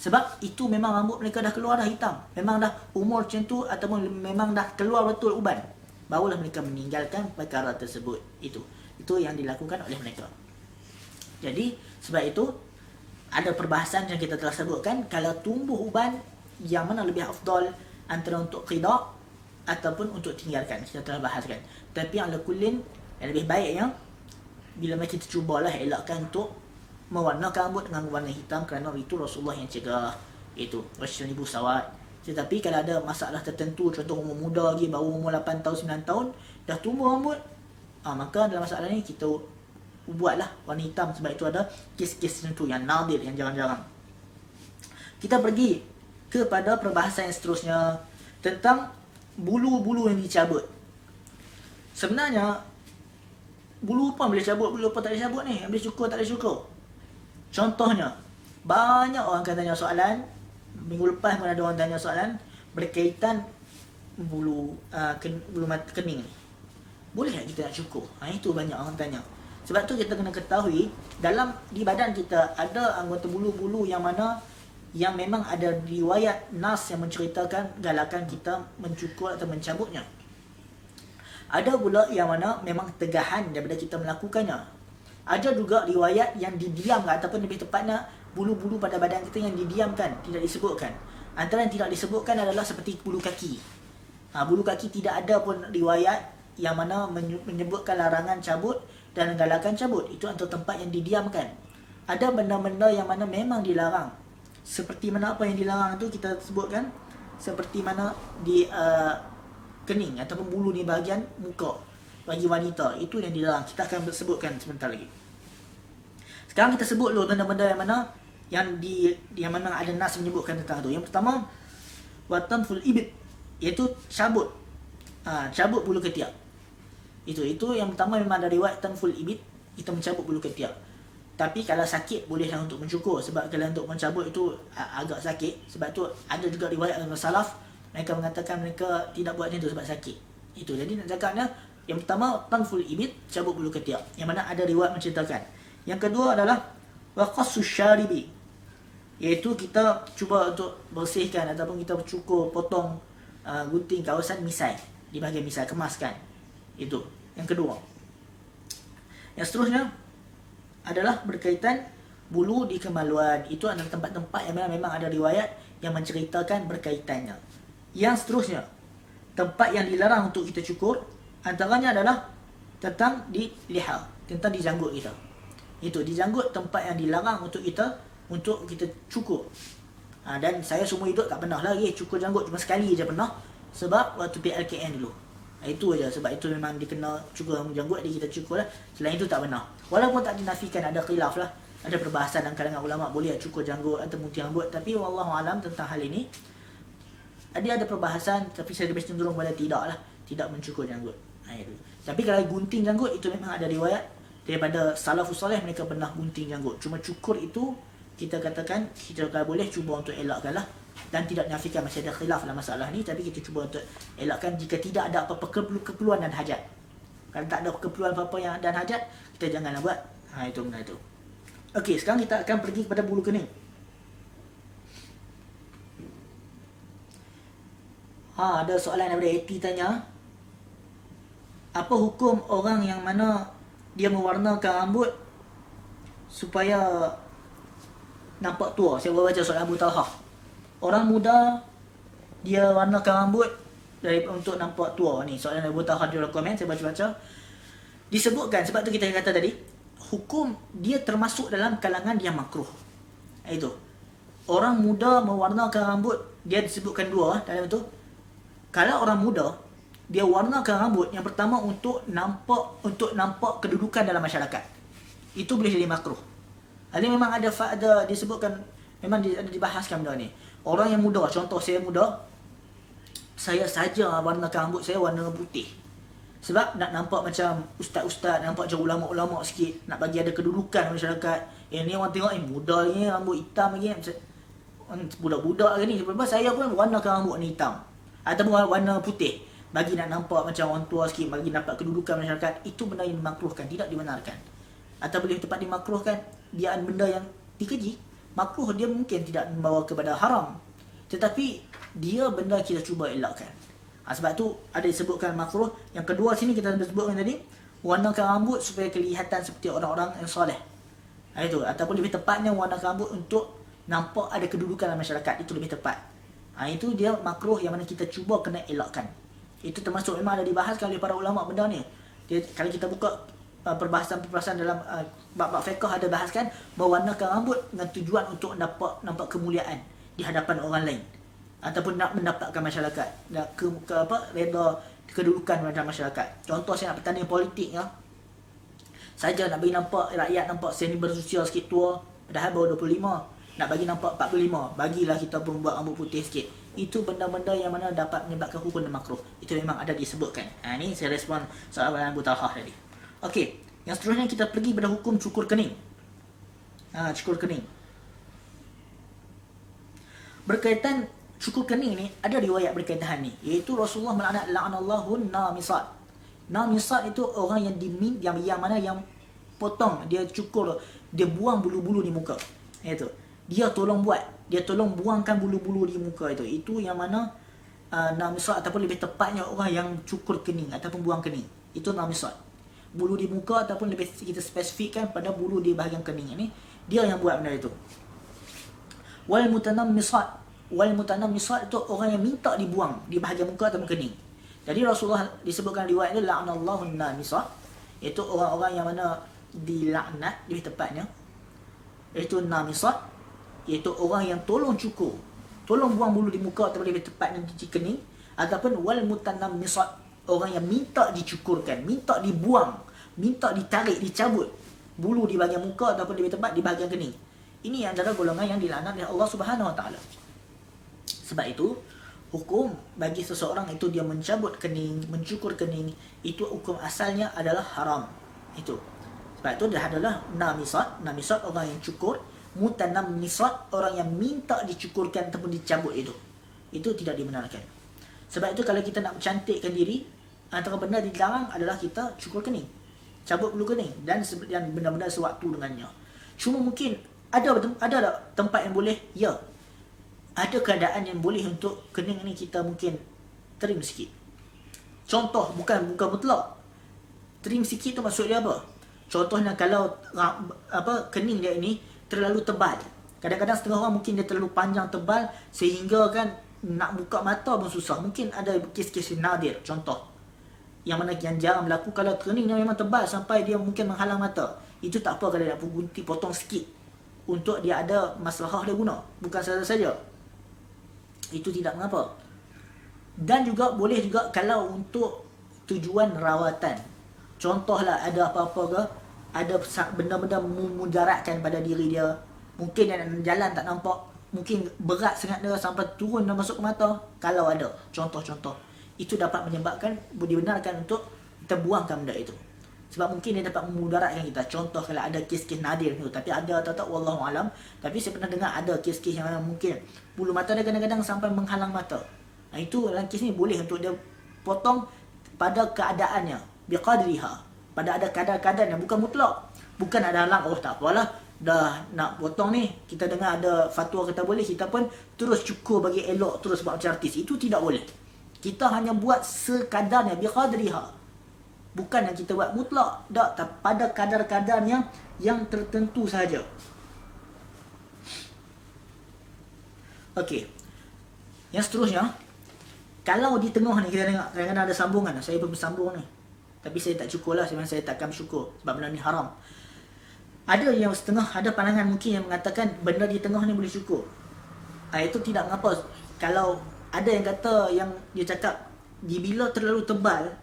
Sebab itu memang rambut mereka dah keluar dah hitam, memang dah umur macam tu, ataupun memang dah keluar betul uban, barulah mereka meninggalkan perkara tersebut. Itu yang dilakukan oleh mereka. Jadi sebab itu ada perbahasan yang kita telah sebutkan, kalau tumbuh uban yang mana lebih afdal antara untuk qida' ataupun untuk tinggalkan, kita telah bahaskan. Tapi yang lakulin, yang lebih baiknya bila kita cubalah elakkan untuk mewarnakan rambut dengan warna hitam, kerana itu Rasulullah yang cegah. Itu wasyanibu sawat. Tetapi kalau ada masalah tertentu, contoh umur muda lagi, baru umur 8 tahun 9 tahun dah tumbuh rambut, maka dalam masalah ni kita buatlah warna hitam. Sebab itu ada kes-kes tertentu yang nadir, yang jarang-jarang. Kita pergi kepada perbahasan yang seterusnya tentang bulu-bulu yang dicabut. Sebenarnya bulu apa boleh cabut, bulu apa tak boleh cabut ni, boleh cukur tak boleh cukur. Contohnya, banyak orang akan tanya soalan, minggu lepas pun ada orang tanya soalan berkaitan bulu kening ni. Boleh tak kita nak cukur? Itu banyak orang tanya. Sebab tu kita kena ketahui, di badan kita ada anggota bulu-bulu yang mana yang memang ada riwayat nas yang menceritakan galakan kita mencukur atau mencabutnya. Ada pula yang mana memang tegahan daripada kita melakukannya. Ada juga riwayat yang didiamkan, ataupun lebih tepatnya bulu-bulu pada badan kita yang didiamkan, tidak disebutkan. Antara yang tidak disebutkan adalah seperti bulu kaki. Bulu kaki tidak ada pun riwayat yang mana menyebutkan larangan cabut dan galakan cabut. Itu antara tempat yang didiamkan. Ada benda-benda yang mana memang dilarang. Seperti mana apa yang dilarang tu kita sebutkan, seperti mana di kening ataupun bulu di bahagian muka bagi wanita, itu yang dilarang. Kita akan sebutkan sebentar lagi. Sekarang kita sebut dulu benda-benda yang mana yang memang ada nas menyebutkan tentang itu. Yang pertama, watanful ibit, iaitu cabut. Cabut bulu ketiak. Itu yang pertama, memang ada riwayat tanful ibit, kita mencabut bulu ketiak. Tapi kalau sakit bolehlah untuk mencukur, sebab kalau untuk mencabut itu agak sakit. Sebab tu ada juga riwayat dalam salaf, mereka mengatakan mereka tidak buat itu sebab sakit. Itu jadi nak cakapnya, yang pertama tanful ibit, cabut bulu ketiak, yang mana ada riwayat menceritakan. Yang kedua adalah waqassus syaribi, iaitu kita cuba untuk bersihkan ataupun kita cukur, potong, gunting kawasan misai, di bahagian misai, kemaskan. Itu yang kedua. Yang seterusnya adalah berkaitan bulu di kemaluan. Itu adalah tempat-tempat yang memang ada riwayat yang menceritakan berkaitannya. Yang seterusnya, tempat yang dilarang untuk kita cukur, antaranya adalah tentang di liha, tentang di janggut kita. Itu di janggut tempat yang dilarang untuk kita cukur. Dan saya semua hidup tak pernah lagi cukur janggut, cuma sekali je pernah, sebab waktu PLKN dulu. Itu aja, sebab itu memang dikenal cukur janggut, jadi kita cukur lah. Selain itu tak pernah. Walaupun tak dinafikan, ada khilaf lah, ada perbahasan dalam kalangan ulama boleh cukur janggut atau gunting rambut, tapi wallahualam tentang hal ini dia ada perbahasan, tapi saya lebih cenderung pada tidak lah, tidak mencukur janggut. Itu. Tapi kalau gunting janggut, itu memang ada riwayat daripada salafus salih, mereka pernah gunting janggut. Cuma cukur itu kita katakan kita kalau boleh cuba untuk elakkan lah, dan tidak nafikan masih ada khilaf dalam masalah ni, tapi kita cuba untuk elakkan jika tidak ada apa-apa keperluan dan hajat. Kalau tak ada keperluan apa-apa yang dan hajat, kita janganlah buat. Itu benda itu. Okey, sekarang kita akan pergi kepada bulu kening. Ada soalan daripada Eti tanya, apa hukum orang yang mana dia mewarnakan rambut supaya nampak tua? Saya baca soalan Abu Talha. Orang muda dia warnakan rambut untuk nampak tua. Ni soalan Abu Talha di komen, saya baca-baca. Disebutkan, sebab tu kita kata tadi, hukum dia termasuk dalam kalangan yang makruh. Itu. Orang muda mewarnakan rambut, dia disebutkan dua dalam itu. Kalau orang muda dia warnakan rambut, yang pertama untuk nampak kedudukan dalam masyarakat, itu boleh jadi makruh. Ini memang ada disebutkan, memang ada dibahaskan benda ni. Orang yang muda, contoh saya muda, saya saja warnakan rambut saya warna putih, sebab nak nampak macam ustaz-ustaz, nampak macam ulama-ulama sikit, nak bagi ada kedudukan masyarakat. Ni orang tengok muda ni rambut hitam lagi, macam budak-budak ke ni. Sebab saya pun warnakan rambut ni hitam ataupun warna putih, bagi nak nampak macam orang tua sikit, bagi dapat kedudukan masyarakat. Itu benda yang dimakruhkan, tidak dibenarkan. Atau boleh tepat dimakruhkan, dia benda yang dikeji. Makruh dia mungkin tidak membawa kepada haram, tetapi dia benda kita cuba elakkan. Sebab tu ada disebutkan makruh. Yang kedua sini kita sebutkan tadi, warnakan rambut supaya kelihatan seperti orang-orang yang soleh. Itu. Ataupun lebih tepatnya warnakan rambut untuk nampak ada kedudukan dalam masyarakat. Itu lebih tepat. Itu dia makruh yang mana kita cuba kena elakkan. Itu termasuk memang ada dibahaskan oleh para ulama benda ni. Kalau kita buka perbahasan dalam bab-bab fiqh, ada bahaskan mewarnakan rambut dengan tujuan untuk nampak kemuliaan di hadapan orang lain, ataupun nak mendapatkan masyarakat, nak reda kedudukan dalam masyarakat. Contoh saya nak bertanding politik ya, saja nak bagi nampak rakyat nampak saya ni berusia sikit tua, padahal baru 25. Nak bagi nampak 45, bagilah kita pun buat rambut putih sikit. Itu benda-benda yang mana dapat menyebabkan hukum dan makruh. Itu memang ada disebutkan. Ni saya respon soalan Abu Talha tadi. Okey, yang seterusnya kita pergi pada hukum cukur kening. Cukur kening. Berkaitan cukur kening ni, ada riwayat berkaitan ni, iaitu Rasulullah melaknat la'anallahu namisat. Namisat itu orang yang mana yang potong, dia cukur, dia buang bulu-bulu di muka. Itu. Dia tolong buangkan bulu-bulu di muka itu. Itu yang mana namisat, ataupun lebih tepatnya orang yang cukur kening ataupun buang kening. Itu namisat. bulu di muka ataupun lebih kita spesifikkan pada bulu di bahagian kening ini, dia yang buat benda itu. Wal mutanammisat itu orang yang minta dibuang di bahagian muka ataupun kening. Jadi Rasulullah disebutkan riwayat ini la'anallahu an-namisah, iaitu orang-orang yang mana dilaknat lebih tepatnya, iaitu namisat, iaitu orang yang tolong cukur, tolong buang bulu di muka ataupun lebih tepatnya di kening, ataupun wal mutanammisat, orang yang minta dicukurkan, minta dibuang, minta ditarik, dicabut bulu di bahagian muka ataupun lebih tepat di bahagian kening. Ini antara golongan yang dilaknat oleh Allah Subhanahu Wa Taala. Sebab itu hukum bagi seseorang itu dia mencabut kening, mencukur kening, itu hukum asalnya adalah haram. Itu. Sebab itu dia adalah namisat orang yang cukur, mutanammisat orang yang minta dicukurkan ataupun dicabut itu. Itu tidak dibenarkan. Sebab itu kalau kita nak cantikkan diri, antara benda dilarang adalah kita cukur kening, cabut bulu kening dan benda-benda sewaktu dengannya. Cuma mungkin ada tempat yang boleh, ya. Ada keadaan yang boleh untuk kening ni kita mungkin trim sikit. Contoh, bukan mutlak. Trim sikit tu maksud dia apa? Contohnya kalau kening dia ini terlalu tebal. Kadang-kadang setengah orang mungkin dia terlalu panjang tebal sehingga kan nak buka mata pun susah. Mungkin ada kes-kes nadir. Contoh yang mana yang jarang berlaku, kalau kening dia memang tebal sampai dia mungkin menghalang mata. Itu tak apa kalau nak gunting potong sikit untuk dia ada masalah dia guna. Bukan saja-saja. Itu tidak mengapa. Dan juga boleh juga kalau untuk tujuan rawatan. Contohlah ada apa-apa ke, ada benda-benda memudaratkan pada diri dia. Mungkin dia jalan tak nampak, mungkin berat sangat dia sampai turun dan masuk ke mata. Kalau ada contoh-contoh, itu dapat menyebabkan dibenarkan untuk kita buangkan benda itu. Sebab mungkin dia dapat memudaratkan kita. Contoh kalau ada kes-kes nadir tu, tapi ada atau tak wallahu alam. Tapi saya pernah dengar ada kes-kes yang mungkin bulu mata dia kadang-kadang sampai menghalang mata. Itu dalam kes ni boleh untuk dia potong pada keadaannya, biqadriha, pada ada kadar-kadarnya, bukan mutlak. Bukan ada halang, oh tak apalah, dah nak potong ni, kita dengar ada fatwa kata boleh, kita pun terus cukur bagi elok, terus buat macam artis. Itu tidak boleh. Kita hanya buat sekadarnya, biqadriha. Bukan yang kita buat mutlak, tak, pada kadar-kadarnya yang tertentu saja. Okey. Yang seterusnya, kalau di tengah ni kita tengok kadang-kadang ada sambungan. Saya pun bersambung ni, tapi saya tak cukur lah. Sebenarnya saya takkan syukur sebab benda ni haram. Ada yang setengah, ada pandangan mungkin yang mengatakan benda di tengah ni boleh cukur. Itu tidak mengapa. Kalau ada yang kata, yang dia cakap bila terlalu tebal,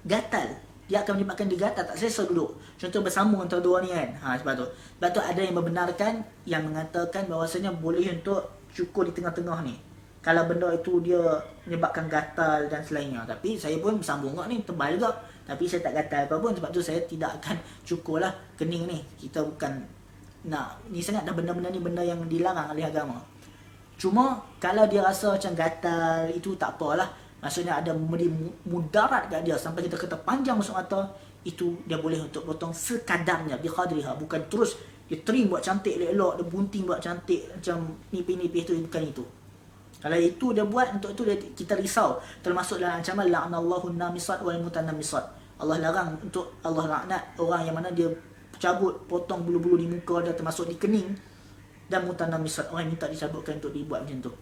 gatal, dia akan menyebabkan dia gatal, tak selesa duduk. Contoh bersambung antara dua ni kan. Sebab tu ada yang membenarkan, yang mengatakan bahawasanya boleh untuk cukur di tengah-tengah ni kalau benda itu dia menyebabkan gatal dan selainnya. Tapi saya pun bersambung ni tebal juga, tapi saya tak gatal apa pun. Sebab tu saya tidak akan cukur lah kening ni. Kita bukan nak, ni sangat dah benda-benda ni benda yang dilarang oleh agama. Cuma kalau dia rasa macam gatal, itu tak apalah. Maksudnya ada mudarat kat dia sampai kita kata panjang masuk mata, itu dia boleh untuk potong sekadarnya, biqadriha. Bukan terus dia trim buat cantik elok-elok, dia bunting buat cantik macam nipis-nipis tu, bukan itu. Kalau itu dia buat, untuk itu kita risau. Termasuk dalam ancaman la'anallahu an-namisat wal mutanammisat. Allah larang, untuk Allah laknat orang yang mana dia cabut, potong bulu-bulu di muka dia, termasuk di kening, dan mutanammisat, orang yang minta dicabutkan untuk dibuat macam tu.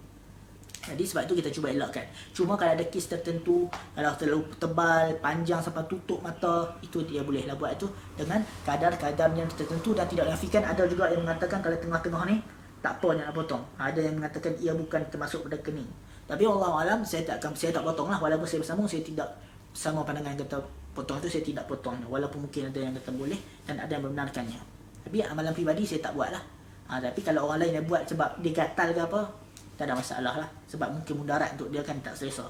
Jadi sebab itu kita cuba elakkan. Cuma kalau ada kes tertentu, kalau terlalu tebal, panjang sampai tutup mata, itu dia bolehlah buat itu dengan kadar-kadar yang tertentu. Dan tidak nafikan, ada juga yang mengatakan kalau tengah-tengah ni tak apa nak potong. Ada yang mengatakan ia bukan termasuk pada kening. Tapi wallahualam, saya tak potong lah. Walaupun saya bersambung, saya tidak sama pandangan yang kata potong itu, saya tidak potong. Walaupun mungkin ada yang kata boleh dan ada yang membenarkannya. Tapi amalan pribadi saya tak buat lah. Tapi kalau orang lain yang buat sebab dia gatal ke apa, tak ada masalah lah. Sebab mungkin mudarat untuk dia kan tak selesa.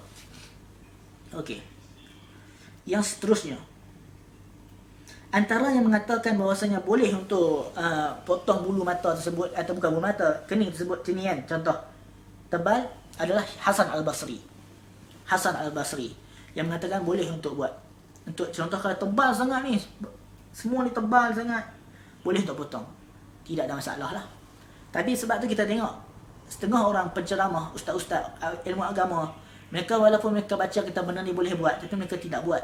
Okey. Yang seterusnya, antara yang mengatakan bahawasanya boleh untuk potong bulu mata tersebut, atau bukan bulu mata, kening tersebut, sini kan, contoh tebal, adalah Hasan Al-Basri. Hasan Al-Basri yang mengatakan boleh untuk buat. Untuk contoh kalau tebal sangat ni, semua ni tebal sangat, boleh untuk potong. Tidak ada masalah lah. Tapi sebab tu kita tengok setengah orang penceramah, ustaz-ustaz ilmu agama, mereka walaupun mereka baca kita benda ni boleh buat, tapi mereka tidak buat.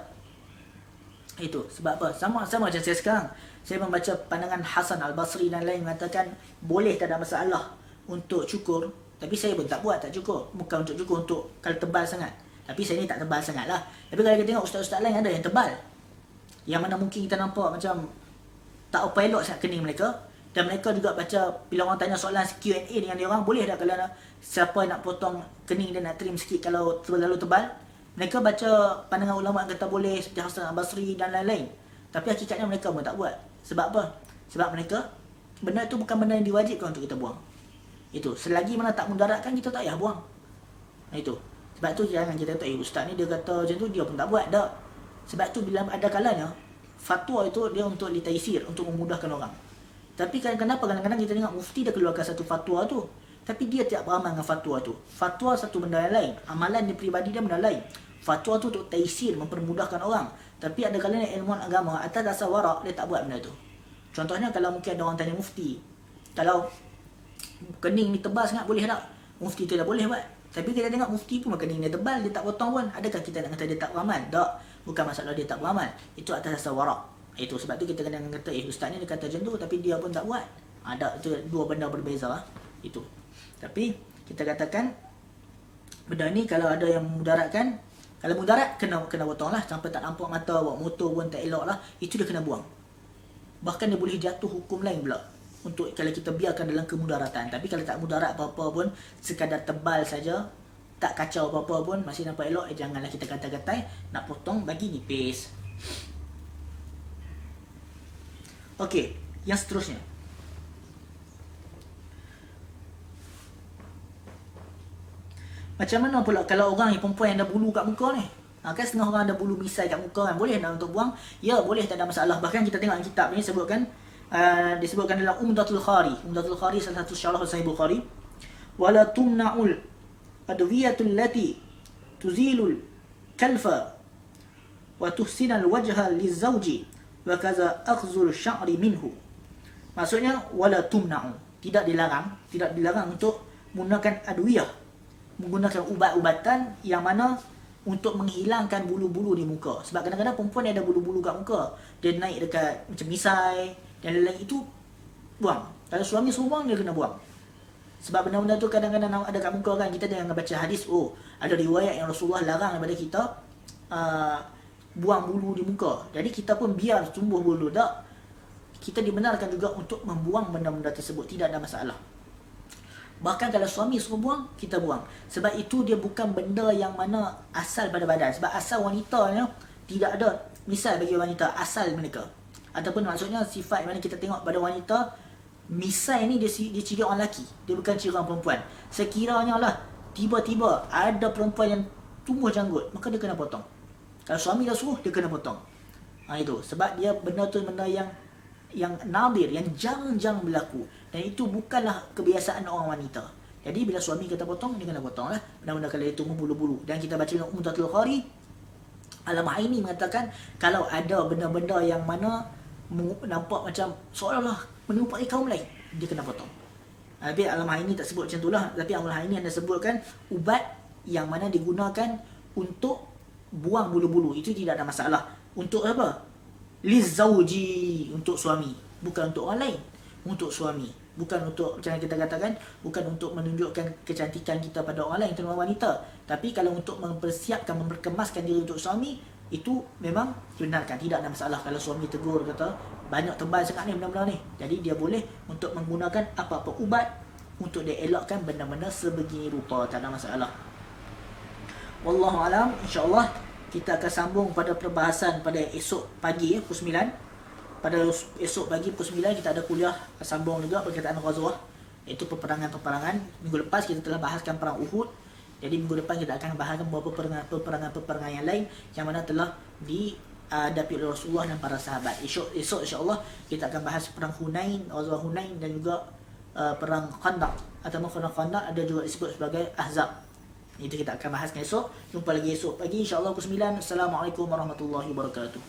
Itu sebab apa? Sama macam saya sekarang. Saya membaca pandangan Hasan Al-Basri dan lain mengatakan boleh, tak ada masalah untuk cukur. Tapi saya pun tak buat, tak cukur. Bukan untuk cukur untuk kalau tebal sangat. Tapi saya ni tak tebal sangat lah. Tapi kalau kita tengok ustaz-ustaz lain ada yang tebal. Yang mana mungkin kita nampak macam tak apa elok sangat kening mereka. Dan mereka juga baca, bila orang tanya soalan Q&A dengan dia orang, boleh tak kalau siapa nak potong kening dan nak trim sikit kalau terlalu tebal. Mereka baca pandangan ulama yang kata boleh seperti Hasan Al-Basri dan lain-lain. Tapi hakikatnya mereka pun tak buat. Sebab apa? Sebab mereka, benda itu bukan benda yang diwajibkan untuk kita buang. Itu, selagi mana tak mudaratkan, kita tak payah buang. Itu. Sebab tu jangan kita kata, ustaz ni dia kata macam tu, dia pun tak buat. Tak. Sebab tu bila ada kalanya, fatwa itu dia untuk litaisir, untuk memudahkan orang. Tapi kenapa kadang-kadang kita tengok mufti dia keluarkan satu fatwa tu, tapi dia tidak beramal dengan fatwa tu. Fatwa satu benda yang lain, amalan dia peribadi dia benda lain. Fatwa tu untuk taisir, mempermudahkan orang. Tapi ada kalanya ilmuwan agama atas dasar warak, dia tak buat benda tu. Contohnya kalau mungkin ada orang tanya mufti, kalau kening ni tebal sangat boleh tak? Mufti tu dah boleh buat. Tapi kita tengok mufti pun kening dia tebal, dia tak potong pun. Adakah kita nak kata dia tak beramal? Tak. Bukan masalah dia tak beramal. Itu atas dasar warak. Itu sebab tu kita kena kata, ustaz ni dia kata macam tu, tapi dia pun tak buat. Ada itu dua benda berbeza. Itu. Tapi kita katakan benda ni kalau ada yang mudaratkan, kalau mudarat kena potong lah. Sampai tak nampak mata, bawa motor pun tak elok lah. Itu dia kena buang. Bahkan dia boleh jatuh hukum lain pula. Untuk kalau kita biarkan dalam kemudaratan. Tapi kalau tak mudarat apa-apa pun, sekadar tebal saja, tak kacau apa-apa pun, masih nampak elok, janganlah kita kata-katai, nak potong bagi nipis. Okey, yang seterusnya. Macam mana pula kalau orang yang perempuan yang ada bulu kat muka ni? Kan setengah orang ada bulu misai kat muka kan, boleh tak untuk buang? Ya, boleh, tak ada masalah. Bahkan kita tengok dalam kitab ni sebutkan, disebutkan dalam Umdatul Khari. Umdatul Khari salah satu syarah Sahih Bukhari. Wala tumna'ul adwiyatul lati tuzilul kalfa wa tuhsinal wajha lizawji wa kaza akhzul sya'ri minhu. Maksudnya wala tumna'u, tidak dilarang untuk menggunakan adwiyah, menggunakan ubat-ubatan yang mana untuk menghilangkan bulu-bulu di muka. Sebab kadang-kadang perempuan ada bulu-bulu kat muka, dia naik dekat macam misai dan lain-lain, itu buang. Kalau suami suruh buang, dia kena buang. Sebab benda-benda tu kadang-kadang ada kat muka kan. Kita jangan baca hadis, ada riwayat yang Rasulullah larang daripada kita buang bulu di muka. Jadi kita pun biar tumbuh bulu. Tak, kita dibenarkan juga untuk membuang benda-benda tersebut, tidak ada masalah. Bahkan kalau suami suruh buang, kita buang. Sebab itu dia bukan benda yang mana asal pada badan. Sebab asal wanita ni tidak ada misal bagi wanita asal mereka. Ataupun maksudnya sifat mana kita tengok pada wanita, misai ni dia ciri orang lelaki, dia bukan ciri orang perempuan. Sekiranya lah tiba-tiba ada perempuan yang tumbuh janggut, maka dia kena potong. Kalau suami dah suruh, dia kena potong. Itu sebab dia benda tu benda yang nadir, yang jarang-jarang berlaku, dan itu bukanlah kebiasaan orang wanita. Jadi bila suami kata potong, dia kena potong lah benda-benda kalau dia tumbuh bulu-bulu. Dan kita baca dalam Umdatul Khari, Al-Ma'ini mengatakan kalau ada benda-benda yang mana nampak macam seolah-olah menyerupai kaum lain, dia kena potong. Tapi Al-Ma'ini tak sebut macam itulah. Tapi Al-Ma'ini anda sebutkan ubat yang mana digunakan untuk buang bulu-bulu, itu tidak ada masalah. Untuk apa? Lizauji, untuk suami, bukan untuk orang lain. Untuk suami, bukan untuk, macam kita katakan, bukan untuk menunjukkan kecantikan kita pada orang lain, terutama wanita. Tapi kalau untuk mempersiapkan, memperkemaskan diri untuk suami, itu memang dibenarkan, tidak ada masalah. Kalau suami tegur kata banyak tebal sangat ni benda-benda ni, jadi dia boleh untuk menggunakan apa-apa ubat untuk dia elakkan benda-benda sebegini rupa, tak ada masalah. Wallahu alam. InsyaAllah kita akan sambung pada perbahasan pada esok pagi, pukul 9. Pada esok pagi pukul 9 kita ada kuliah sambung juga berkaitan Ghazwah, iaitu peperangan-peperangan. Minggu lepas kita telah bahaskan perang Uhud. Jadi minggu depan kita akan bahaskan beberapa peperangan yang lain yang mana telah dihadapi oleh Rasulullah dan para sahabat. Esok insya-Allah kita akan bahas perang Hunain, Ghazwah Hunain, dan juga perang Khandaq, atau perang Khandaq ada juga disebut sebagai Ahzab. Itu kita akan bahaskan esok. Jumpa lagi esok pagi insya-Allah pukul 9. Assalamualaikum warahmatullahi wabarakatuh.